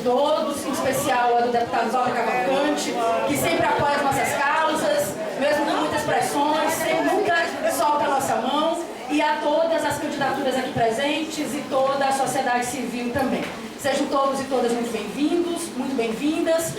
todos, em especial a do deputado Walter Cavalcante, que sempre apoia as nossas causas, mesmo com muitas pressões, sempre nunca solta a nossa mão, e a todas as candidaturas aqui presentes e toda a sociedade civil também. Sejam todos e todas muito bem-vindos, muito bem-vindas.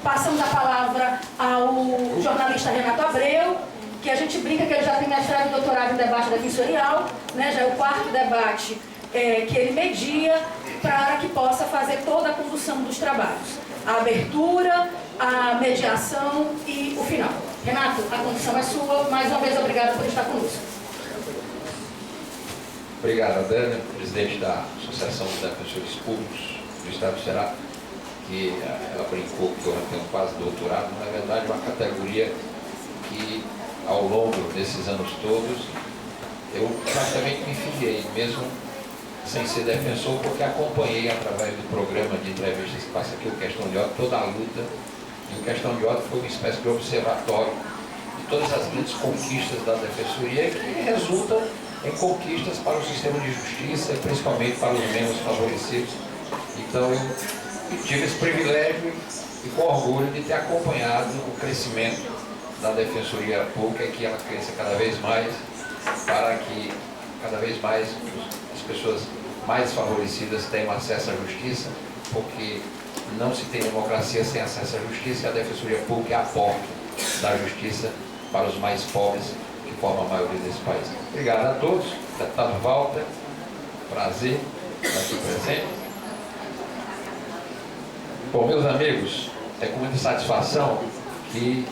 Passamos a palavra ao jornalista Renato Abreu, que a gente brinca que ele já tem mestrado e doutorado em debate defensorial, né? Já é o quarto debate que ele media para que possa fazer toda a condução dos trabalhos. A abertura, a mediação e o final. Renato, a condução é sua. Mais uma vez, obrigado por estar conosco. Obrigado, Dana, presidente da Associação dos Defensores Públicos do Estado do Ceará, que ela brincou que eu já tenho quase doutorado, mas na verdade é uma categoria que ao longo desses anos todos eu praticamente me filiei, mesmo sem ser defensor, porque acompanhei através do programa de entrevistas que passa aqui, o Questão de Ódio, toda a luta, e o Questão de Ódio foi uma espécie de observatório de todas as grandes conquistas da defensoria que resultam em conquistas para o sistema de justiça, principalmente para os menos favorecidos. Então eu tive esse privilégio e com orgulho de ter acompanhado o crescimento da Defensoria Pública, que ela cresça cada vez mais, para que cada vez mais as pessoas mais favorecidas tenham acesso à justiça, porque não se tem democracia sem acesso à justiça, e a Defensoria Pública é a porta da justiça para os mais pobres, que formam a maioria desse país. Obrigado a todos. Deputado Walter, prazer estar aqui presente. Bom, meus amigos, é com muita satisfação que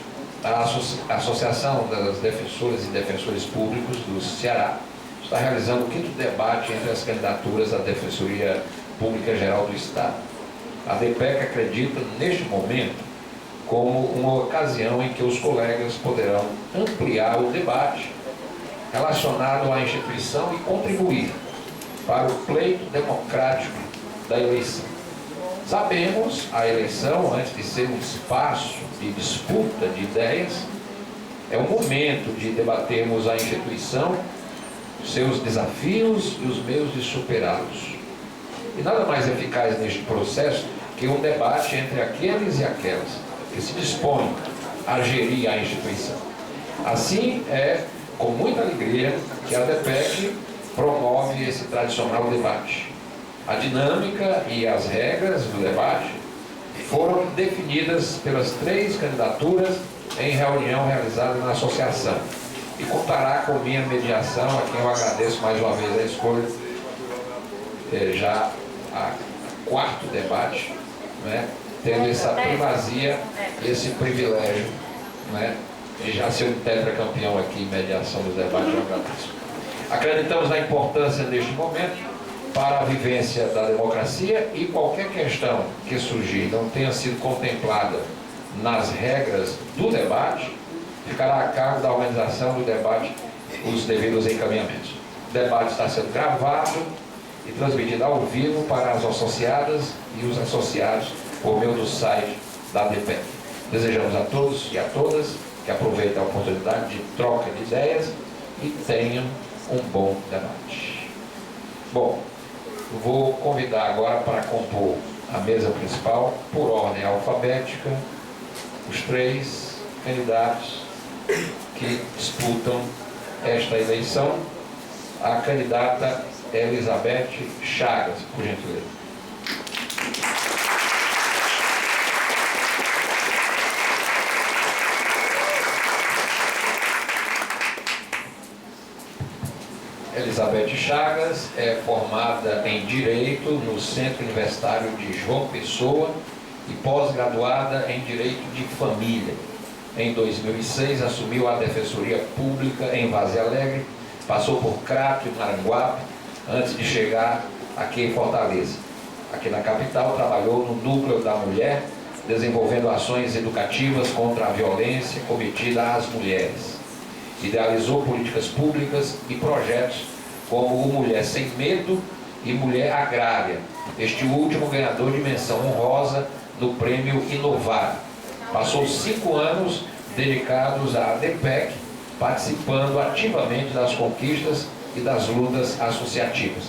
a Associação das Defensoras e Defensores Públicos do Ceará está realizando o 5º debate entre as candidaturas à Defensoria Pública Geral do Estado. A DPEC acredita, neste momento, como uma ocasião em que os colegas poderão ampliar o debate relacionado à instituição e contribuir para o pleito democrático da eleição. Sabemos, a eleição, antes de ser um espaço de disputa de ideias, é um momento de debatermos a instituição, seus desafios e os meios de superá-los. E nada mais eficaz neste processo que um debate entre aqueles e aquelas que se dispõem a gerir a instituição. Assim, é com muita alegria que a DPEC promove esse tradicional debate. A dinâmica e as regras do debate foram definidas pelas 3 candidaturas em reunião realizada na associação e contará com minha mediação, a quem eu agradeço mais uma vez a escolha, já a 4º debate, né, tendo essa primazia e esse privilégio, né, de já ser um tetracampeão aqui em mediação dos debates. Eu agradeço. Acreditamos na importância neste momento para a vivência da democracia, e qualquer questão que surgir não tenha sido contemplada nas regras do debate, ficará a cargo da organização do debate os devidos encaminhamentos. O debate está sendo gravado e transmitido ao vivo para as associadas e os associados por meio do site da DPEC. Desejamos a todos e a todas que aproveitem a oportunidade de troca de ideias e tenham um bom debate. Bom, vou convidar agora para compor a mesa principal, por ordem alfabética, os 3 candidatos que disputam esta eleição. A candidata Elizabeth Chagas, por gentileza. Elizabeth Chagas é formada em Direito no Centro Universitário de João Pessoa e pós-graduada em Direito de Família. Em 2006, assumiu a Defensoria Pública em Vaze Alegre, passou por Crato e Maranguape, antes de chegar aqui em Fortaleza. Aqui na capital, trabalhou no Núcleo da Mulher, desenvolvendo ações educativas contra a violência cometida às mulheres. Idealizou políticas públicas e projetos como o Mulher Sem Medo e Mulher Agrária, este último ganhador de menção honrosa no Prêmio Inovar. Passou 5 anos dedicados à DPEC, participando ativamente das conquistas e das lutas associativas.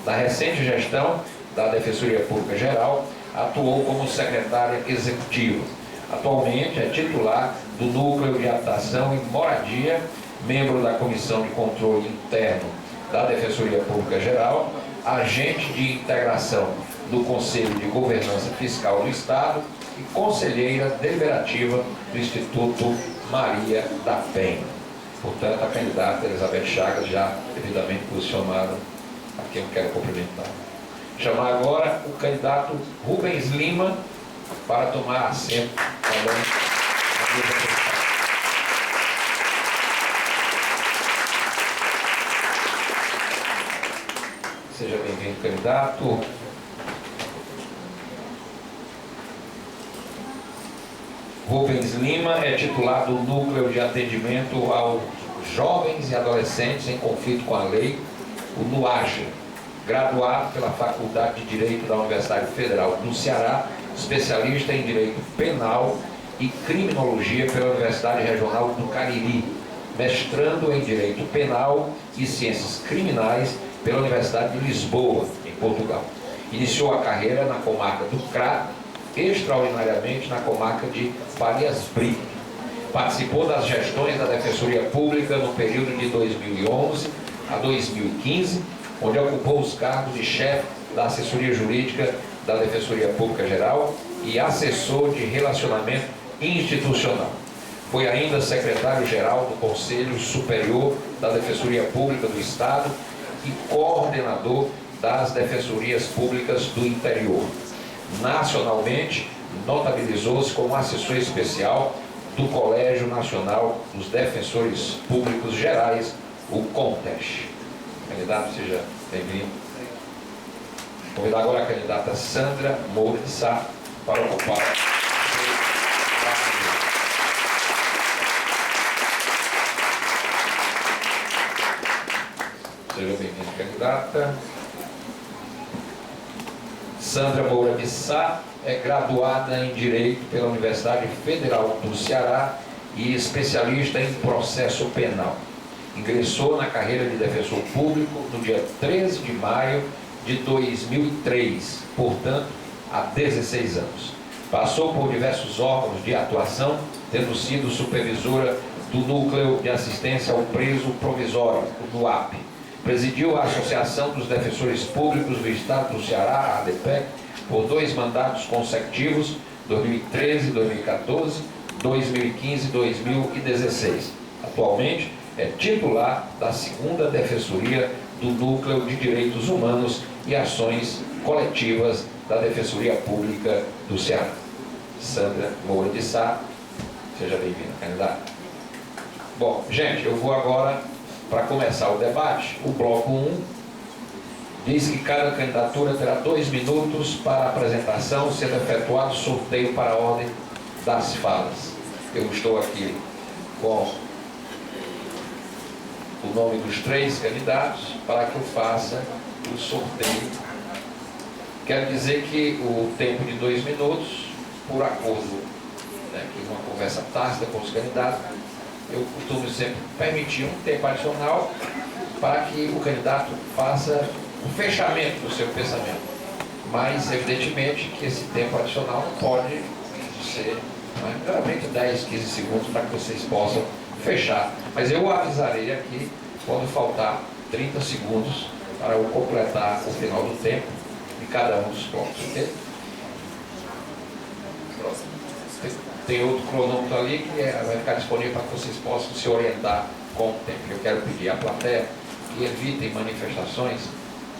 Na recente gestão da Defensoria Pública Geral, atuou como secretária executiva. Atualmente é titular do Núcleo de Habitação e Moradia, membro da Comissão de Controle Interno da Defensoria Pública Geral, agente de integração do Conselho de Governança Fiscal do Estado e conselheira deliberativa do Instituto Maria da Penha. Portanto, a candidata Elizabeth Chagas, já devidamente posicionada, a quem eu quero cumprimentar. Chamar agora o candidato Rubens Lima para tomar assento também na mesa principal. Seja bem-vindo, candidato. Rubens Lima é titular do Núcleo de Atendimento aos Jovens e Adolescentes em Conflito com a Lei, o NUAJA, graduado pela Faculdade de Direito da Universidade Federal do Ceará, especialista em Direito Penal e Criminologia pela Universidade Regional do Cariri, mestrando em Direito Penal e Ciências Criminais pela Universidade de Lisboa, em Portugal. Iniciou a carreira na comarca do Crato, extraordinariamente na comarca de Farias Brito. Participou das gestões da Defensoria Pública no período de 2011 a 2015, onde ocupou os cargos de chefe da assessoria jurídica da Defensoria Pública Geral e assessor de relacionamento institucional. Foi ainda secretário-geral do Conselho Superior da Defensoria Pública do Estado e coordenador das Defensorias Públicas do Interior. Nacionalmente, notabilizou-se como assessor especial do Colégio Nacional dos Defensores Públicos Gerais, o CONTES. Candidato, seja bem-vindo. Convidar agora a candidata Sandra Moura de Sá para ocupar. Seja bem-vinda, candidata. Sandra Moura de Sá é graduada em Direito pela Universidade Federal do Ceará e especialista em processo penal. Ingressou na carreira de defensor público no dia 13 de maio de 2003, portanto, há 16 anos. Passou por diversos órgãos de atuação, tendo sido supervisora do Núcleo de Assistência ao Preso Provisório, o NUAP. Presidiu a Associação dos Defensores Públicos do Estado do Ceará, a ADPEC, por 2 mandatos consecutivos, 2013, 2014, 2015 e 2016. Atualmente é titular da 2ª Defensoria do Núcleo de Direitos Humanos e Ações Coletivas da Defensoria Pública do Ceará. Sandra Moura de Sá, seja bem-vinda, candidata. Bom, gente, eu vou agora, para começar o debate, o bloco 1 diz que cada candidatura terá 2 minutos para a apresentação, sendo efetuado sorteio para a ordem das falas. Eu estou aqui com o nome dos 3 candidatos para que eu faça o sorteio. Quero dizer que o tempo de 2 minutos, por acordo, que uma conversa tácita com os candidatos, eu costumo sempre permitir um tempo adicional para que o candidato faça o fechamento do seu pensamento. Mas, evidentemente, que esse tempo adicional não pode ser, geralmente 10, 15 segundos para que vocês possam fechar. Mas eu avisarei aqui quando faltar 30 segundos para eu completar o final do tempo de cada um dos blocos. Ok? Tem outro cronômetro ali que vai ficar disponível para que vocês possam se orientar com o tempo. Eu quero pedir à plateia que evitem manifestações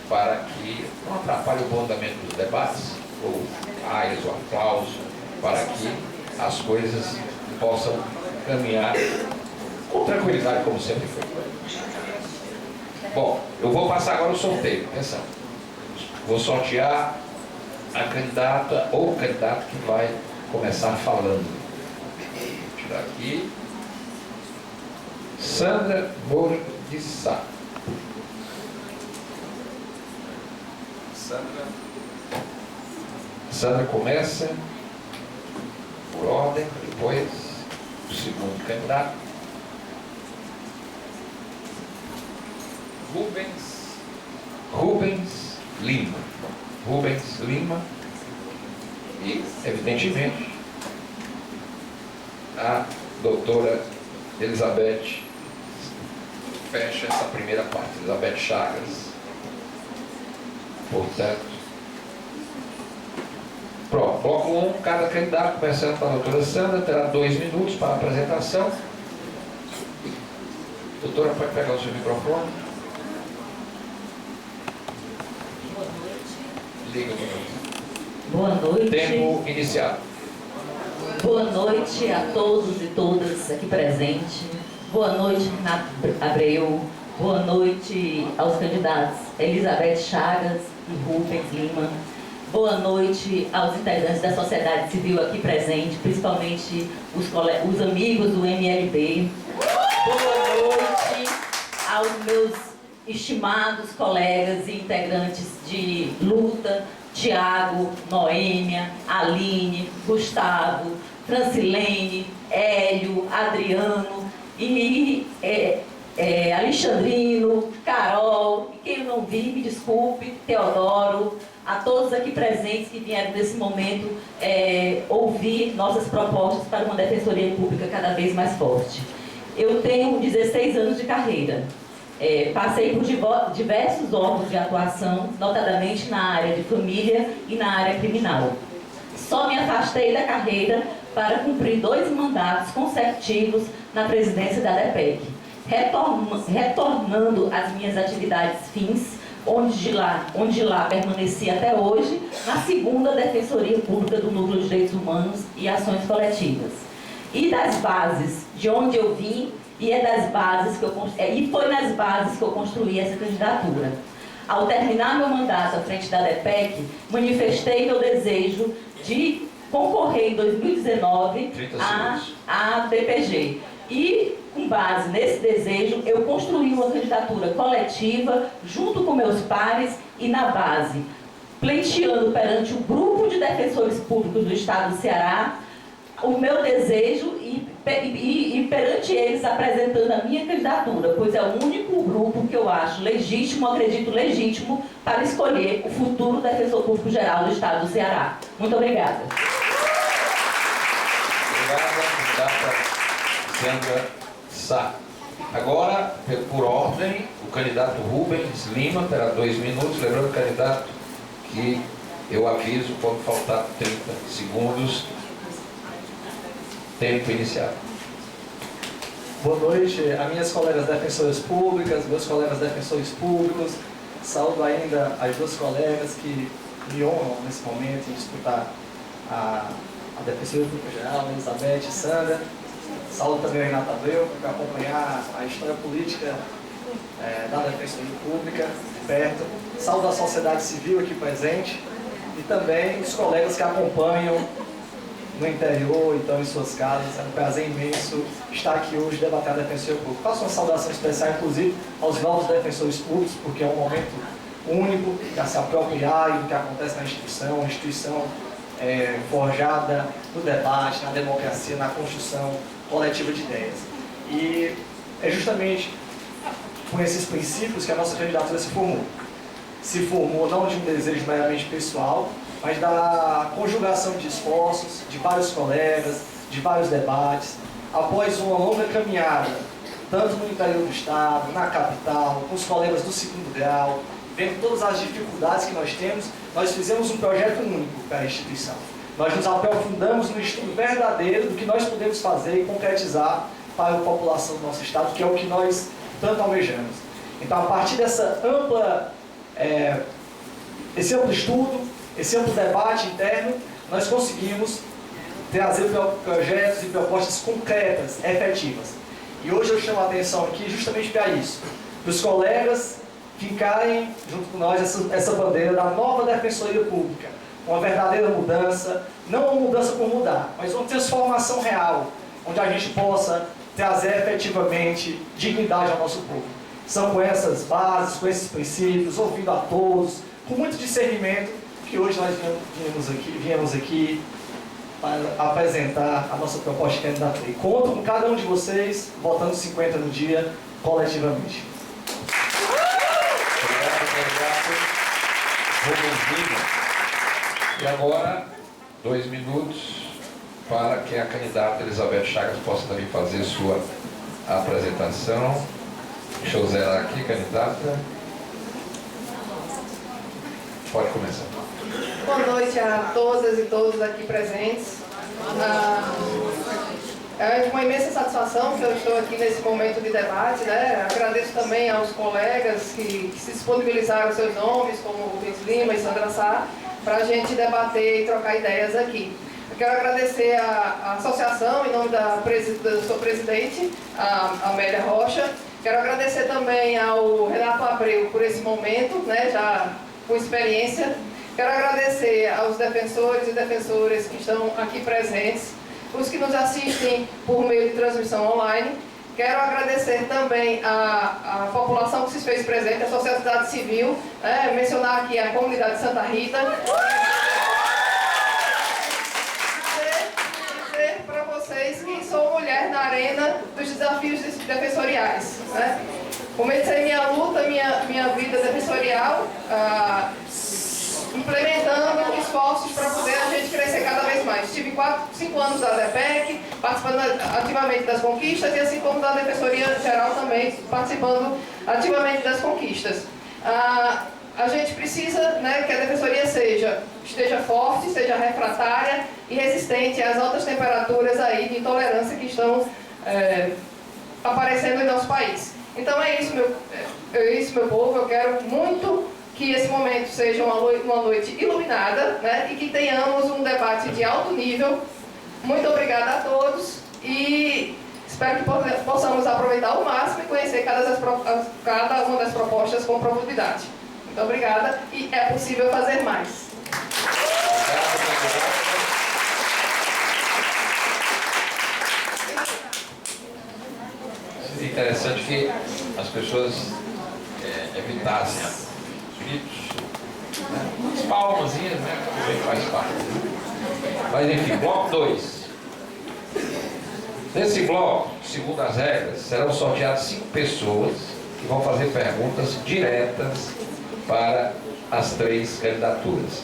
para que não atrapalhe o bom andamento dos debates, ou aias, ou aplausos, para que as coisas possam caminhar com tranquilidade, como sempre foi. Bom, eu vou passar agora o sorteio. Atenção. Vou sortear a candidata ou o candidato que vai começar falando. Vou tirar aqui. Sandra Moura de Sá. Sandra começa por ordem, depois o segundo candidato. Rubens Lima. Rubens Lima. E, evidentemente, a doutora Elizabeth fecha essa primeira parte, Elizabeth Chagas. Portanto, pronto, bloco 1, cada candidato, começando com a doutora Sandra, terá 2 minutos para a apresentação. Doutora, pode pegar o seu microfone. Liga o microfone. Boa noite. Tempo iniciado. Boa noite a todos e todas aqui presentes. Boa noite, Renato Abreu. Boa noite aos candidatos Elizabeth Chagas e Rubens Lima. Boa noite aos integrantes da sociedade civil aqui presente, principalmente os amigos do MLB. Boa noite aos meus estimados colegas e integrantes de luta, Tiago, Noêmia, Aline, Gustavo, Francilene, Hélio, Adriano e Alexandrino, Carol, e quem eu não vi, me desculpe, Teodoro, a todos aqui presentes que vieram nesse momento ouvir nossas propostas para uma defensoria pública cada vez mais forte. Eu tenho 16 anos de carreira. Passei por diversos órgãos de atuação, notadamente na área de família e na área criminal. Só me afastei da carreira para cumprir 2 mandatos consecutivos na presidência da DEPEC, retornando às minhas atividades fins, onde de lá permaneci até hoje, na 2ª Defensoria Pública do Núcleo de Direitos Humanos e Ações Coletivas. E das bases de onde eu vim, e foi nas bases que eu construí essa candidatura. Ao terminar meu mandato à frente da DEPEC, manifestei meu desejo de concorrer em 2019 à DPG. E, com base nesse desejo, eu construí uma candidatura coletiva junto com meus pares e na base, pleiteando perante o grupo de defensores públicos do Estado do Ceará o meu desejo e perante eles apresentando a minha candidatura, pois é o único grupo que eu acho legítimo, acredito legítimo, para escolher o futuro defensor público geral do Estado do Ceará. Muito obrigada. Obrigada, candidata Sandra Sá. Agora, por ordem, o candidato Rubens Lima terá 2 minutos. Lembrando, candidato, que eu aviso quando faltar 30 segundos. Tempo iniciado. Boa noite a minhas colegas defensoras públicas, meus colegas defensores públicos. Saúdo ainda as 2 colegas que me honram nesse momento em disputar a Defensoria Pública Geral, Elizabeth e Sandra. Saúdo também o Renato Abreu, para acompanhar a história política da Defensoria Pública de perto. Saúdo a sociedade civil aqui presente e também os colegas que acompanham no interior, então em suas casas. É um prazer imenso estar aqui hoje debatendo a Defensoria Pública. Faço uma saudação especial, inclusive, aos novos defensores públicos, porque é um momento único para se apropriar do que acontece na instituição, uma instituição forjada no debate, na democracia, na construção coletiva de ideias. E é justamente com esses princípios que a nossa candidatura se formou. Se formou não de um desejo meramente pessoal, mas da conjugação de esforços de vários colegas, de vários debates, após uma longa caminhada, tanto no interior do Estado, na capital, com os colegas do 2º grau, vendo todas as dificuldades que nós temos, nós fizemos um projeto único para a instituição. Nós nos aprofundamos no estudo verdadeiro do que nós podemos fazer e concretizar para a população do nosso Estado, que é o que nós tanto almejamos. Então, a partir dessa esse amplo estudo, esse amplo debate interno, nós conseguimos trazer projetos e propostas concretas, efetivas. E hoje eu chamo a atenção aqui justamente para isso, para os colegas fincarem junto com nós essa bandeira da nova Defensoria Pública, uma verdadeira mudança, não uma mudança por mudar, mas uma transformação real, onde a gente possa trazer efetivamente dignidade ao nosso povo. São com essas bases, com esses princípios, ouvindo a todos, com muito discernimento, que hoje nós viemos aqui para apresentar a nossa proposta de candidatura. E conto com cada um de vocês, votando 50 no dia, coletivamente. Obrigado, candidato Rubens Lima. E agora, 2 minutos para que a candidata Elizabeth Chagas possa também fazer sua apresentação. Deixa eu zerar aqui, candidata. Pode começar. Boa noite a todas e todos aqui presentes. É uma imensa satisfação que eu estou aqui nesse momento de debate, né? Agradeço também aos colegas que se disponibilizaram seus nomes, como o Luiz Lima e Sandra Sá, para a gente debater e trocar ideias aqui. Eu quero agradecer a associação, em nome do seu presidente, a Amélia Rocha. Quero agradecer também ao Renato Abreu por esse momento, né? Já com experiência. Quero agradecer aos defensores e defensoras que estão aqui presentes, os que nos assistem por meio de transmissão online. Quero agradecer também a população que se fez presente, a sociedade civil, mencionar aqui a comunidade de Santa Rita. Dizer para vocês que sou mulher na arena dos desafios defensoriais. Comecei minha luta, minha vida defensorial, implementando esforços para poder a gente crescer cada vez mais. Tive 5 anos da DEPEC, participando ativamente das conquistas, e assim como da Defensoria Geral também, participando ativamente das conquistas. A gente precisa, que a Defensoria esteja forte, seja refratária e resistente às altas temperaturas aí de intolerância que estão aparecendo em nosso país. Então é isso, meu povo. Eu quero muito que esse momento seja uma noite iluminada, e que tenhamos um debate de alto nível. Muito obrigada a todos e espero que possamos aproveitar ao máximo e conhecer cada uma das propostas com profundidade. Muito obrigada e é possível fazer mais. Seria interessante que as pessoas evitassem gritos, as palmazinhas, também faz parte. Mas enfim, bloco 2. Nesse bloco, segundo as regras, serão sorteadas 5 pessoas que vão fazer perguntas diretas para as 3 candidaturas.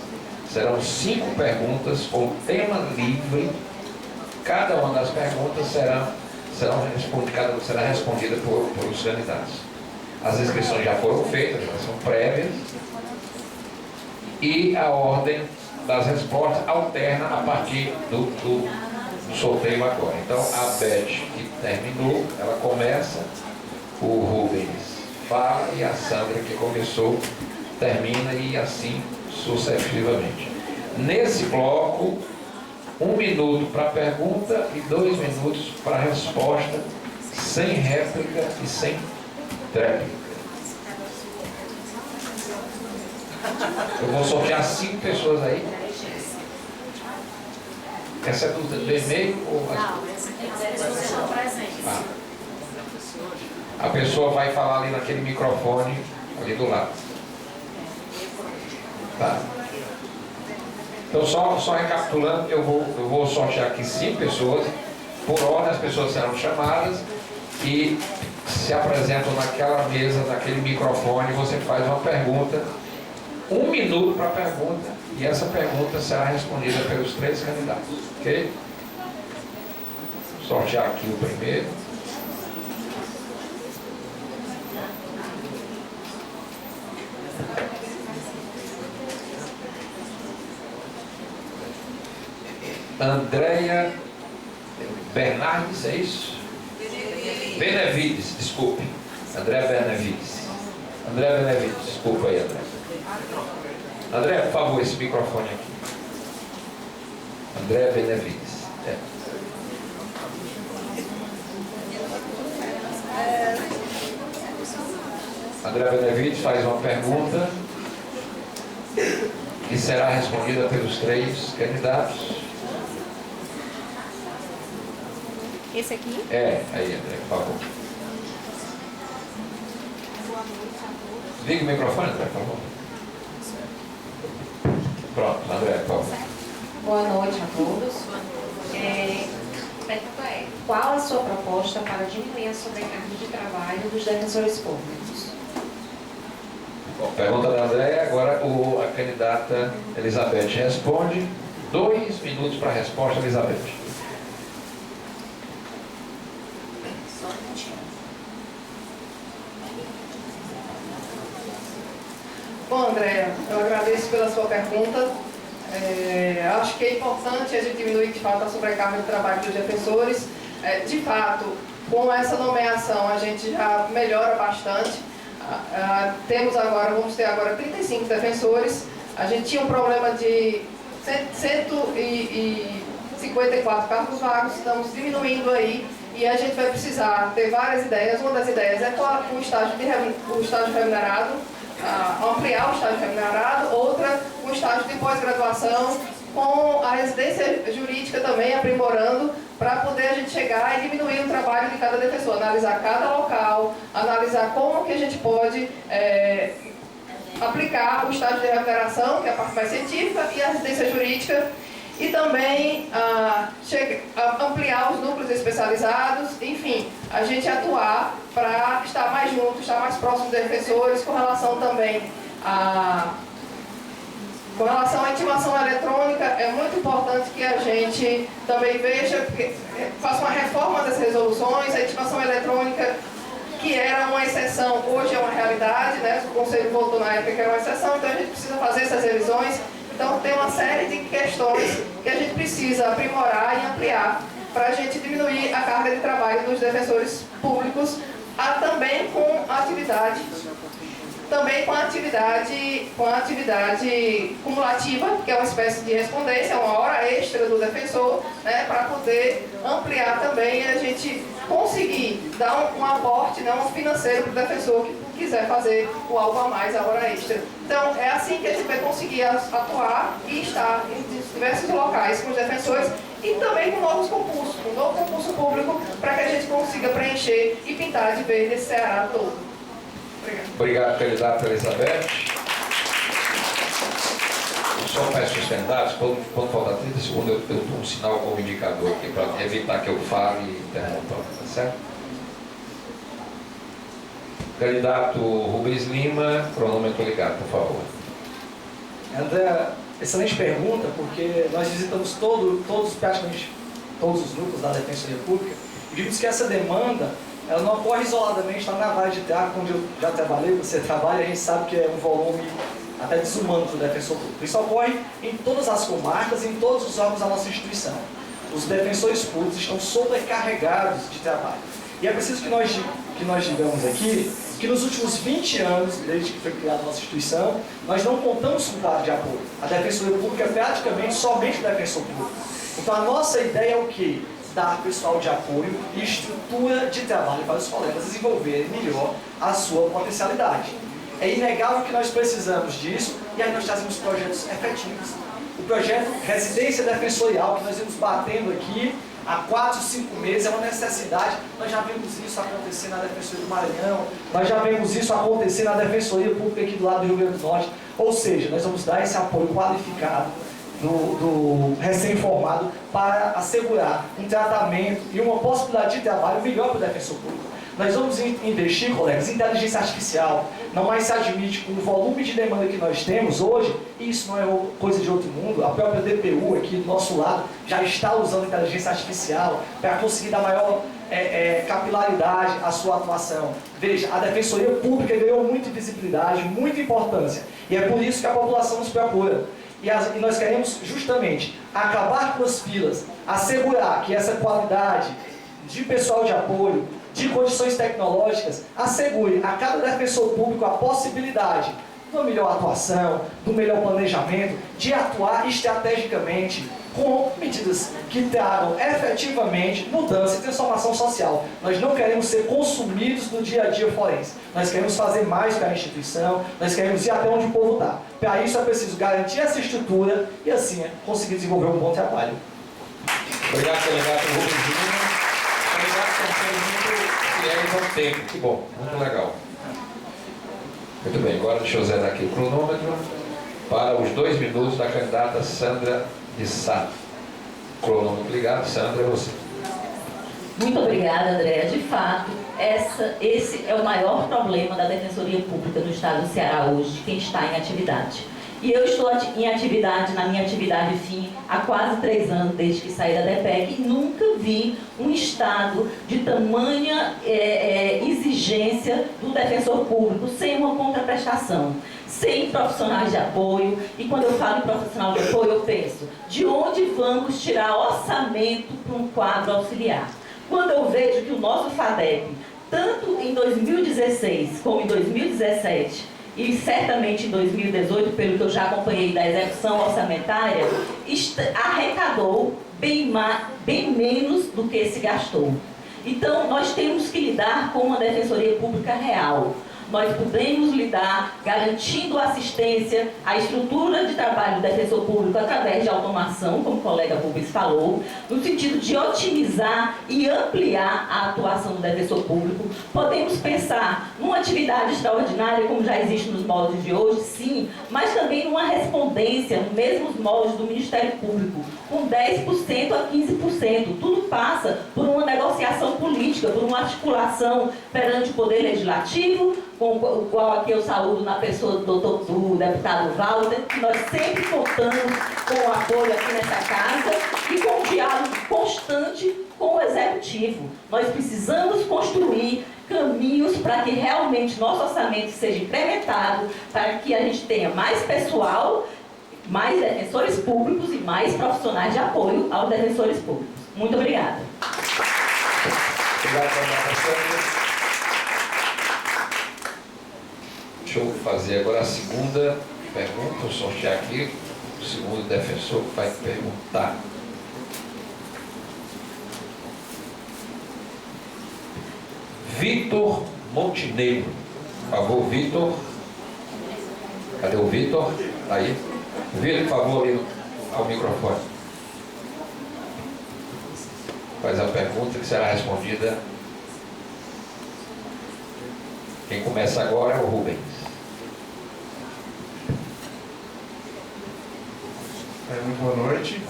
Serão 5 perguntas com tema livre. Cada uma das perguntas será respondida por os candidatos. As inscrições já foram feitas, já são prévias, e a ordem das respostas alterna a partir do sorteio agora. Então, a Beth, que terminou, ela começa, o Rubens fala e a Sandra, que começou, termina, e assim sucessivamente. Nesse bloco, 1 minuto para a pergunta e 2 minutos para a resposta, sem réplica e sem tréplica. Eu vou sortear 5 pessoas aí. Essa é do e-mail ou... Não, essa aqui é presente. A pessoa vai falar ali naquele microfone ali do lado. Tá? Então, só recapitulando, eu vou sortear aqui 5 pessoas. Por ordem, as pessoas serão chamadas e se apresentam naquela mesa, naquele microfone. Você faz uma pergunta, 1 minuto para a pergunta, e essa pergunta será respondida pelos 3 candidatos. Ok? Sortear aqui o primeiro. Andréia Bernardes, é isso? Benevides, desculpe. Andréia Benevides. Andréia Benevides, desculpa aí, André. André, por favor, esse microfone aqui. Andréia Benevides. Andréia Benevides faz uma pergunta que será respondida pelos 3 candidatos. Esse aqui? Aí, André, por favor. Liga o microfone, André, por favor. Pronto, André, por favor. Boa noite a todos. Pergunta é: qual a sua proposta para diminuir a sobrecarga de trabalho dos defensores públicos? Bom, pergunta da André, agora a candidata Elizabeth responde 2 minutos para a resposta, Elizabeth. Bom, Andréa, eu agradeço pela sua pergunta. Acho que é importante a gente diminuir, de fato, a sobrecarga de trabalho dos defensores. De fato, com essa nomeação, a gente já melhora bastante. Vamos ter agora 35 defensores. A gente tinha um problema de 154 cargos vagos, estamos diminuindo aí e a gente vai precisar ter várias ideias. Uma das ideias é o estágio remunerado, ampliar o estágio remunerado, outra, o estágio de pós-graduação, com a residência jurídica também aprimorando, para poder a gente chegar e diminuir o trabalho de cada defensor, analisar cada local, analisar como que a gente pode aplicar o estágio de remuneração, que é a parte mais científica, e a residência jurídica, e também ampliar os núcleos especializados, enfim, a gente atuar para estar mais junto, estar mais próximo dos defensores, com relação também à intimação eletrônica. É muito importante que a gente também veja, faça uma reforma das resoluções. A intimação eletrônica, que era uma exceção, hoje é uma realidade, né? O Conselho votou na época que era uma exceção, então a gente precisa fazer essas revisões. Então tem uma série de questões que a gente precisa aprimorar e ampliar para a gente diminuir a carga de trabalho dos defensores públicos, também com a atividade cumulativa, que é uma espécie de respondência, uma hora extra do defensor, né, para poder ampliar também e a gente conseguir dar um aporte, né, um financeiro para o defensor que quiser fazer o algo a mais, a hora extra. Então, é assim que a gente vai conseguir atuar e estar em diversos locais com os defensores e também com novos concursos, com um novo concurso público, para que a gente consiga preencher e pintar de verde esse Ceará todo. Obrigado, candidato Elizabeth. Só peço os candidatos, quando faltar 30 segundos, eu dou um sinal com o indicador aqui, para evitar que eu fale e interrompa, tá certo? Candidato Rubens Lima, cronômetro ligado, por favor. André, excelente pergunta, porque nós visitamos praticamente todos os grupos da Defensoria Pública e vimos que essa demanda ela não ocorre isoladamente lá na Vale de Teatro, onde eu já trabalhei, você trabalha, a gente sabe que é um volume até desumano para o defensor público. Isso ocorre em todas as comarcas e em todos os órgãos da nossa instituição. Os defensores públicos estão sobrecarregados de trabalho. E é preciso que nós digamos aqui que nos últimos 20 anos, desde que foi criada a nossa instituição, nós não contamos com quadro de apoio. A Defensoria Pública é praticamente somente o defensor público. Então a nossa ideia é o quê? Dar pessoal de apoio e estrutura de trabalho para os colegas desenvolverem melhor a sua potencialidade. É inegável que nós precisamos disso e aí nós trazemos projetos efetivos. O projeto Residência Defensorial, que nós vimos batendo aqui há 4, 5 meses, é uma necessidade. Nós já vimos isso acontecer na Defensoria do Maranhão, nós já vimos isso acontecer na Defensoria Pública aqui do lado do Rio Grande do Norte. Ou seja, nós vamos dar esse apoio qualificado do recém-formado para assegurar um tratamento e uma possibilidade de trabalho melhor para o defensor público. Nós vamos investir, colegas, em inteligência artificial. Não mais se admite, com o volume de demanda que nós temos hoje, e isso não é coisa de outro mundo, a própria DPU aqui do nosso lado já está usando inteligência artificial para conseguir dar maior capilaridade à sua atuação. Veja, a Defensoria Pública ganhou muita visibilidade, muita importância, e é por isso que a população nos procura. E nós queremos justamente acabar com as filas, assegurar que essa qualidade de pessoal de apoio, de condições tecnológicas, assegure a cada defensor público a possibilidade de uma melhor atuação, do melhor planejamento, de atuar estrategicamente com medidas que tragam efetivamente mudança e transformação social. Nós não queremos ser consumidos no dia a dia forense. Nós queremos fazer mais para a instituição, nós queremos ir até onde o povo está. Para isso é preciso garantir essa estrutura e assim conseguir desenvolver um bom trabalho. Obrigado, delegado Rubens Lima. Obrigado, muito fiéis ao tempo. Que bom, muito legal. Muito bem, agora deixa eu zerar aqui o cronômetro para os 2 minutos da candidata Sandra de Sá. Cronômetro ligado. Sandra, é você. Muito obrigada, Andréa. De fato, esse é o maior problema da Defensoria Pública do Estado do Ceará hoje, de quem está em atividade. E eu estou em atividade, na minha atividade fim, há quase 3 anos, desde que saí da DEPEC, e nunca vi um Estado de tamanha exigência do defensor público sem uma contraprestação, sem profissionais de apoio. E quando eu falo em profissional de apoio, eu penso, de onde vamos tirar orçamento para um quadro auxiliar? Quando eu vejo que o nosso FADEP, tanto em 2016 como em 2017, e certamente em 2018, pelo que eu já acompanhei da execução orçamentária, arrecadou bem menos do que se gastou. Então, nós temos que lidar com uma defensoria pública real. Nós podemos lidar garantindo assistência à estrutura de trabalho do defensor público através de automação, como o colega Rubens falou, no sentido de otimizar e ampliar a atuação do defensor público. Podemos pensar numa atividade extraordinária, como já existe nos moldes de hoje, sim, mas também numa respondência, nos mesmos moldes do Ministério Público, com 10% a 15%. Tudo passa por uma negociação política, por uma articulação perante o Poder Legislativo, com o qual aqui eu saúdo na pessoa do deputado Walter, que nós sempre contamos com o apoio aqui nessa casa e com um diálogo constante com o Executivo. Nós precisamos construir caminhos para que realmente nosso orçamento seja incrementado, para que a gente tenha mais pessoal, mais defensores públicos e mais profissionais de apoio aos defensores públicos. Muito obrigada. Obrigado, professora. Deixa eu fazer agora a segunda pergunta, vou sortear aqui o segundo defensor que vai perguntar. Vitor Montenegro. Por favor, Vitor. Cadê o Vitor? Aí. Vitor, por favor, ali ao microfone. Faz a pergunta que será respondida. Quem começa agora é o Rubens. Muito boa noite.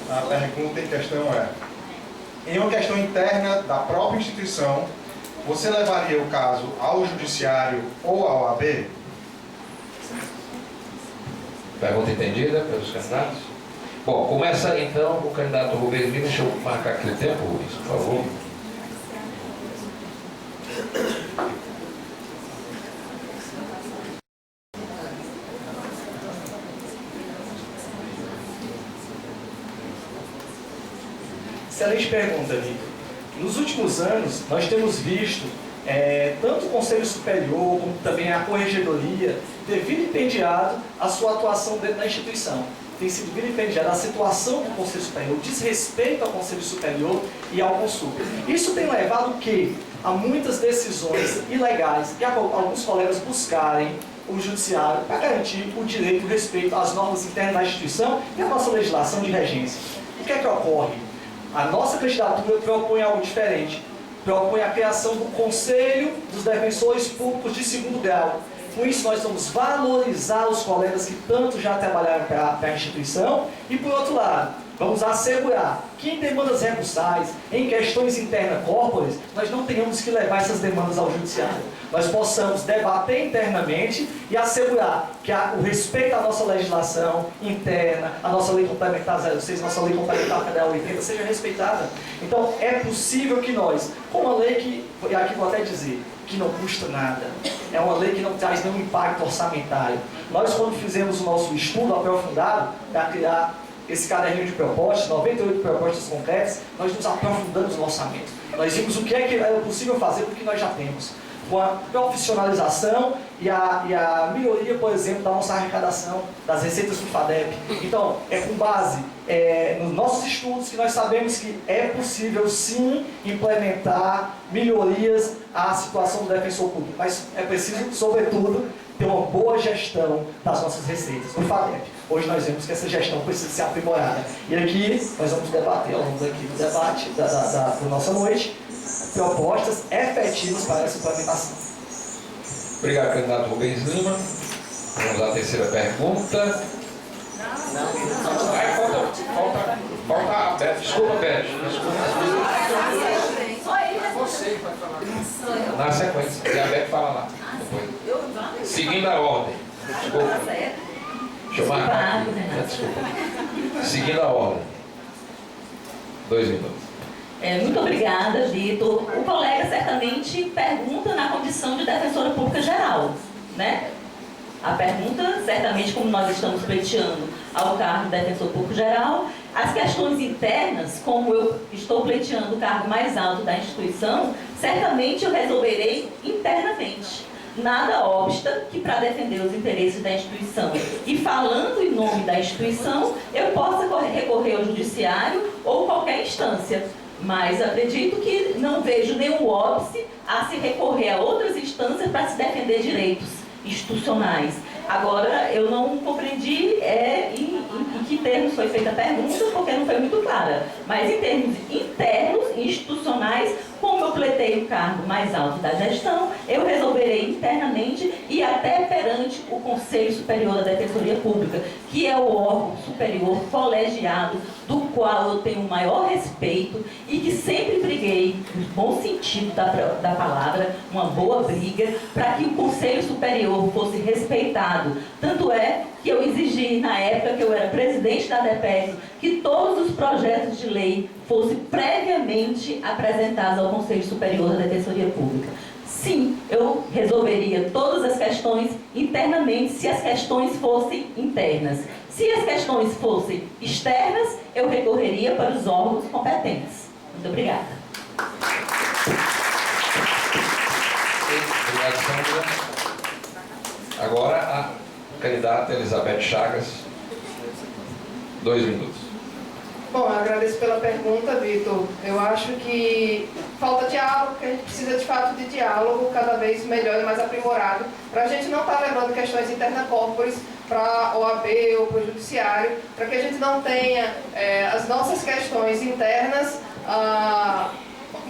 A pergunta em questão é: em uma questão interna da própria instituição, você levaria o caso ao judiciário ou ao AB? Pergunta entendida pelos candidatos? Bom, começa então o candidato Rubens Lima. Deixa eu marcar aqui o tempo, Rubens, por favor. Excelente pergunta, Vitor. Nos últimos anos, nós temos visto tanto o Conselho Superior, como também a Corregedoria, ter vilipendiado a sua atuação dentro da instituição. Tem sido vilipendiada a situação do Conselho Superior, o desrespeito ao Conselho Superior e ao Consul. Isso tem levado o quê? A muitas decisões ilegais e a alguns colegas buscarem o judiciário para garantir o direito e o respeito às normas internas da instituição e à nossa legislação de regência. O que é que ocorre? A nossa candidatura propõe algo diferente. Propõe a criação do Conselho dos Defensores Públicos de segundo grau. Com isso, nós vamos valorizar os colegas que tanto já trabalharam para a instituição e, por outro lado, vamos assegurar que em demandas recursais, em questões internas corporais, nós não tenhamos que levar essas demandas ao judiciário. Nós possamos debater internamente e assegurar que o respeito à nossa legislação interna, a nossa lei complementar 06, nossa lei complementar federal 80, seja respeitada. Então, é possível que nós, com uma lei que, e aqui vou até dizer, que não custa nada, é uma lei que não traz nenhum impacto orçamentário. Nós, quando fizemos o nosso estudo aprofundado para criar esse caderninho de propostas, 98 propostas concretas, nós nos aprofundamos no orçamento. Nós vimos o que é que era possível fazer com o que nós já temos. Com a profissionalização e a melhoria, por exemplo, da nossa arrecadação, das receitas do FADEP. Então, é com base nos nossos estudos que nós sabemos que é possível, sim, implementar melhorias à situação do defensor público. Mas é preciso, sobretudo, ter uma boa gestão das nossas receitas do FADEP. Hoje nós vemos que essa gestão precisa ser aprimorada. E aqui nós vamos debater, ao longo aqui do debate da nossa noite, propostas efetivas para essa implementação. Obrigado, candidato Rubens Lima. Vamos à terceira pergunta. Falta a Beth. Desculpa, Beth. Na sequência. E a Beth fala lá. Seguindo a ordem. Desculpa. Deixa eu marcar aqui. Desculpa. Seguindo a ordem. 2 minutos. Muito obrigada, Vitor. O colega certamente pergunta na condição de defensora pública geral, né? A pergunta, certamente, como nós estamos pleiteando ao cargo de defensor público geral, as questões internas, como eu estou pleiteando o cargo mais alto da instituição, certamente eu resolverei internamente. Nada obsta que, para defender os interesses da instituição e falando em nome da instituição, eu possa recorrer ao judiciário ou qualquer instância. Mas acredito que não vejo nenhum óbice a se recorrer a outras instâncias para se defender direitos institucionais. Agora, eu não compreendi em que termos foi feita a pergunta, porque não foi muito clara. Mas em termos internos, institucionais, como eu pleiteio o cargo mais alto da gestão, eu resolverei internamente e até perante o Conselho Superior da Defensoria Pública, que é o órgão superior colegiado, do qual eu tenho o maior respeito e que sempre briguei, no bom sentido da palavra, uma boa briga, para que o Conselho Superior fosse respeitado. Tanto é que eu exigi, na época que eu era presidente da DEPEC, que todos os projetos de lei fossem previamente apresentados ao Conselho Superior da Defensoria Pública. Sim, eu resolveria todas as questões internamente, se as questões fossem internas. Se as questões fossem externas, eu recorreria para os órgãos competentes. Muito obrigada. Obrigado, Sandra. Agora a candidata Elizabeth Chagas, 2 minutos. Bom, eu agradeço pela pergunta, Vitor. Eu acho que falta diálogo, que a gente precisa de fato de diálogo cada vez melhor e mais aprimorado, para a gente não estar levando questões internas corporis para a OAB ou para o Judiciário, para que a gente não tenha as nossas questões internas,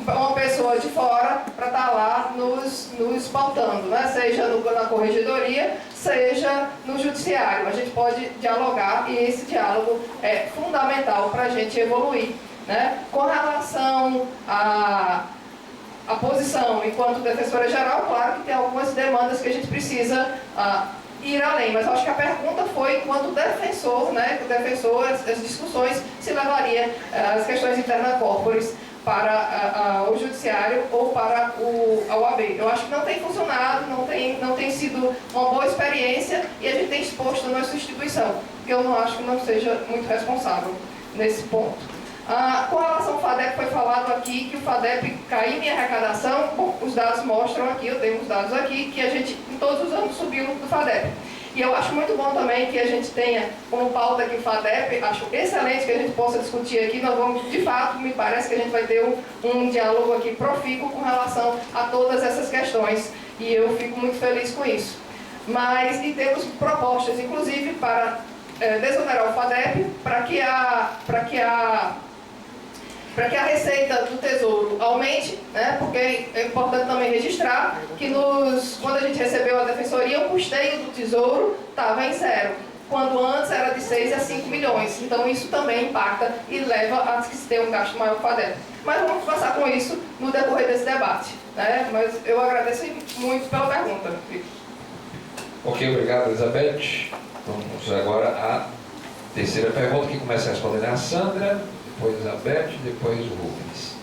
uma pessoa de fora para estar lá nos pautando, né? Seja na corregedoria, seja no judiciário. A gente pode dialogar e esse diálogo é fundamental para a gente evoluir, né? Com relação à posição enquanto defensora geral, claro que tem algumas demandas que a gente precisa ir além, mas eu acho que a pergunta foi enquanto defensor, né? O defensor, as discussões se levaria as questões internas corporis para o judiciário ou para a OAB. Eu acho que não tem funcionado, não tem sido uma boa experiência e a gente tem exposto a nossa instituição, que eu não acho que não seja muito responsável nesse ponto. Com relação ao FADEP, foi falado aqui que o FADEP caiu em arrecadação. Bom, os dados mostram aqui, eu tenho os dados aqui, que a gente em todos os anos subiu no FADEP. E eu acho muito bom também que a gente tenha como pauta aqui o FADEP, acho excelente que a gente possa discutir aqui, nós vamos, de fato, me parece que a gente vai ter um diálogo aqui profícuo com relação a todas essas questões, e eu fico muito feliz com isso. Mas, e temos propostas, inclusive, para desonerar o FADEP, para que a receita do Tesouro aumente, né? Porque é importante também registrar que quando a gente recebeu a Defensoria, o custeio do Tesouro estava em 0, quando antes era de 6 a 5 milhões. Então isso também impacta e leva a que se tenha um gasto maior com o FADEP. Mas vamos passar com isso no decorrer desse debate, né? Mas eu agradeço muito pela pergunta. Ok, obrigado, Elizabeth. Vamos agora à terceira pergunta, que começa a responder a Sandra, depois Elizabeth, depois o Rubens.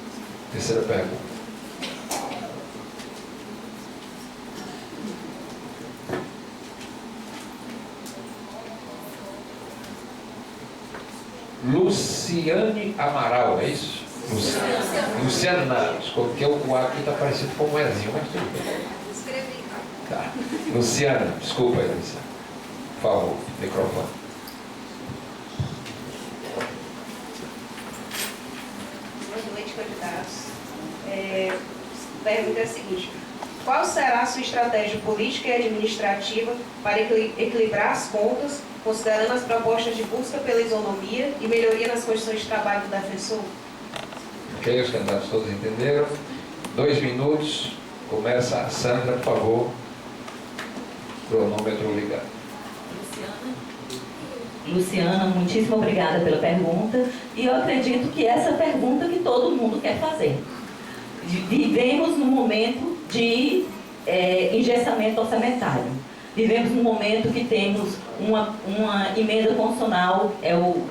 Terceira pergunta. Luciane Amaral, é isso? Luciana, porque o A aqui está parecido com um Ezinho, mas tudo bem. Escrevi. Tá. Luciana, desculpa aí, Luciana. Por favor, microfone. Boa noite, candidatos. A pergunta é a seguinte: qual será a sua estratégia política e administrativa para equilibrar as contas, considerando as propostas de busca pela isonomia e melhoria nas condições de trabalho do defensor? Ok, os candidatos todos entenderam. 2 minutos. Começa a Sandra, por favor. Cronômetro ligado. Luciana, muitíssimo obrigada pela pergunta. E eu acredito que essa pergunta que todo mundo quer fazer. Vivemos num momento de engessamento orçamentário. Vivemos um momento que temos uma emenda constitucional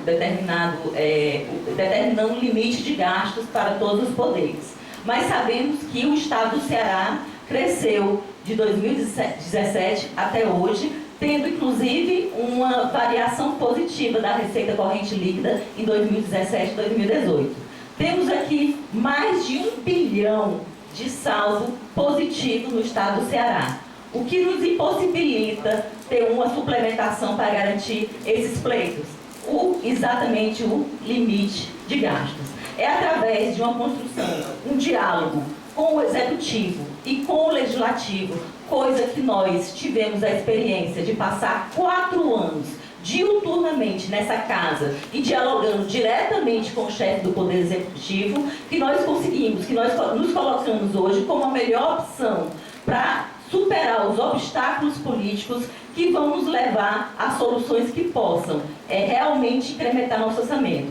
determinando um limite de gastos para todos os poderes. Mas sabemos que o Estado do Ceará cresceu de 2017 até hoje, tendo inclusive uma variação positiva da receita corrente líquida em 2017 e 2018. Temos aqui mais de 1 bilhão de saldo positivo no Estado do Ceará, o que nos impossibilita ter uma suplementação para garantir esses pleitos, exatamente o limite de gastos. É através de uma construção, um diálogo com o Executivo e com o Legislativo, coisa que nós tivemos a experiência de passar 4 anos diuturnamente nessa casa e dialogando diretamente com o chefe do Poder Executivo, que nós conseguimos, que nós nos colocamos hoje como a melhor opção para superar os obstáculos políticos que vão nos levar a soluções que possam realmente incrementar nosso orçamento.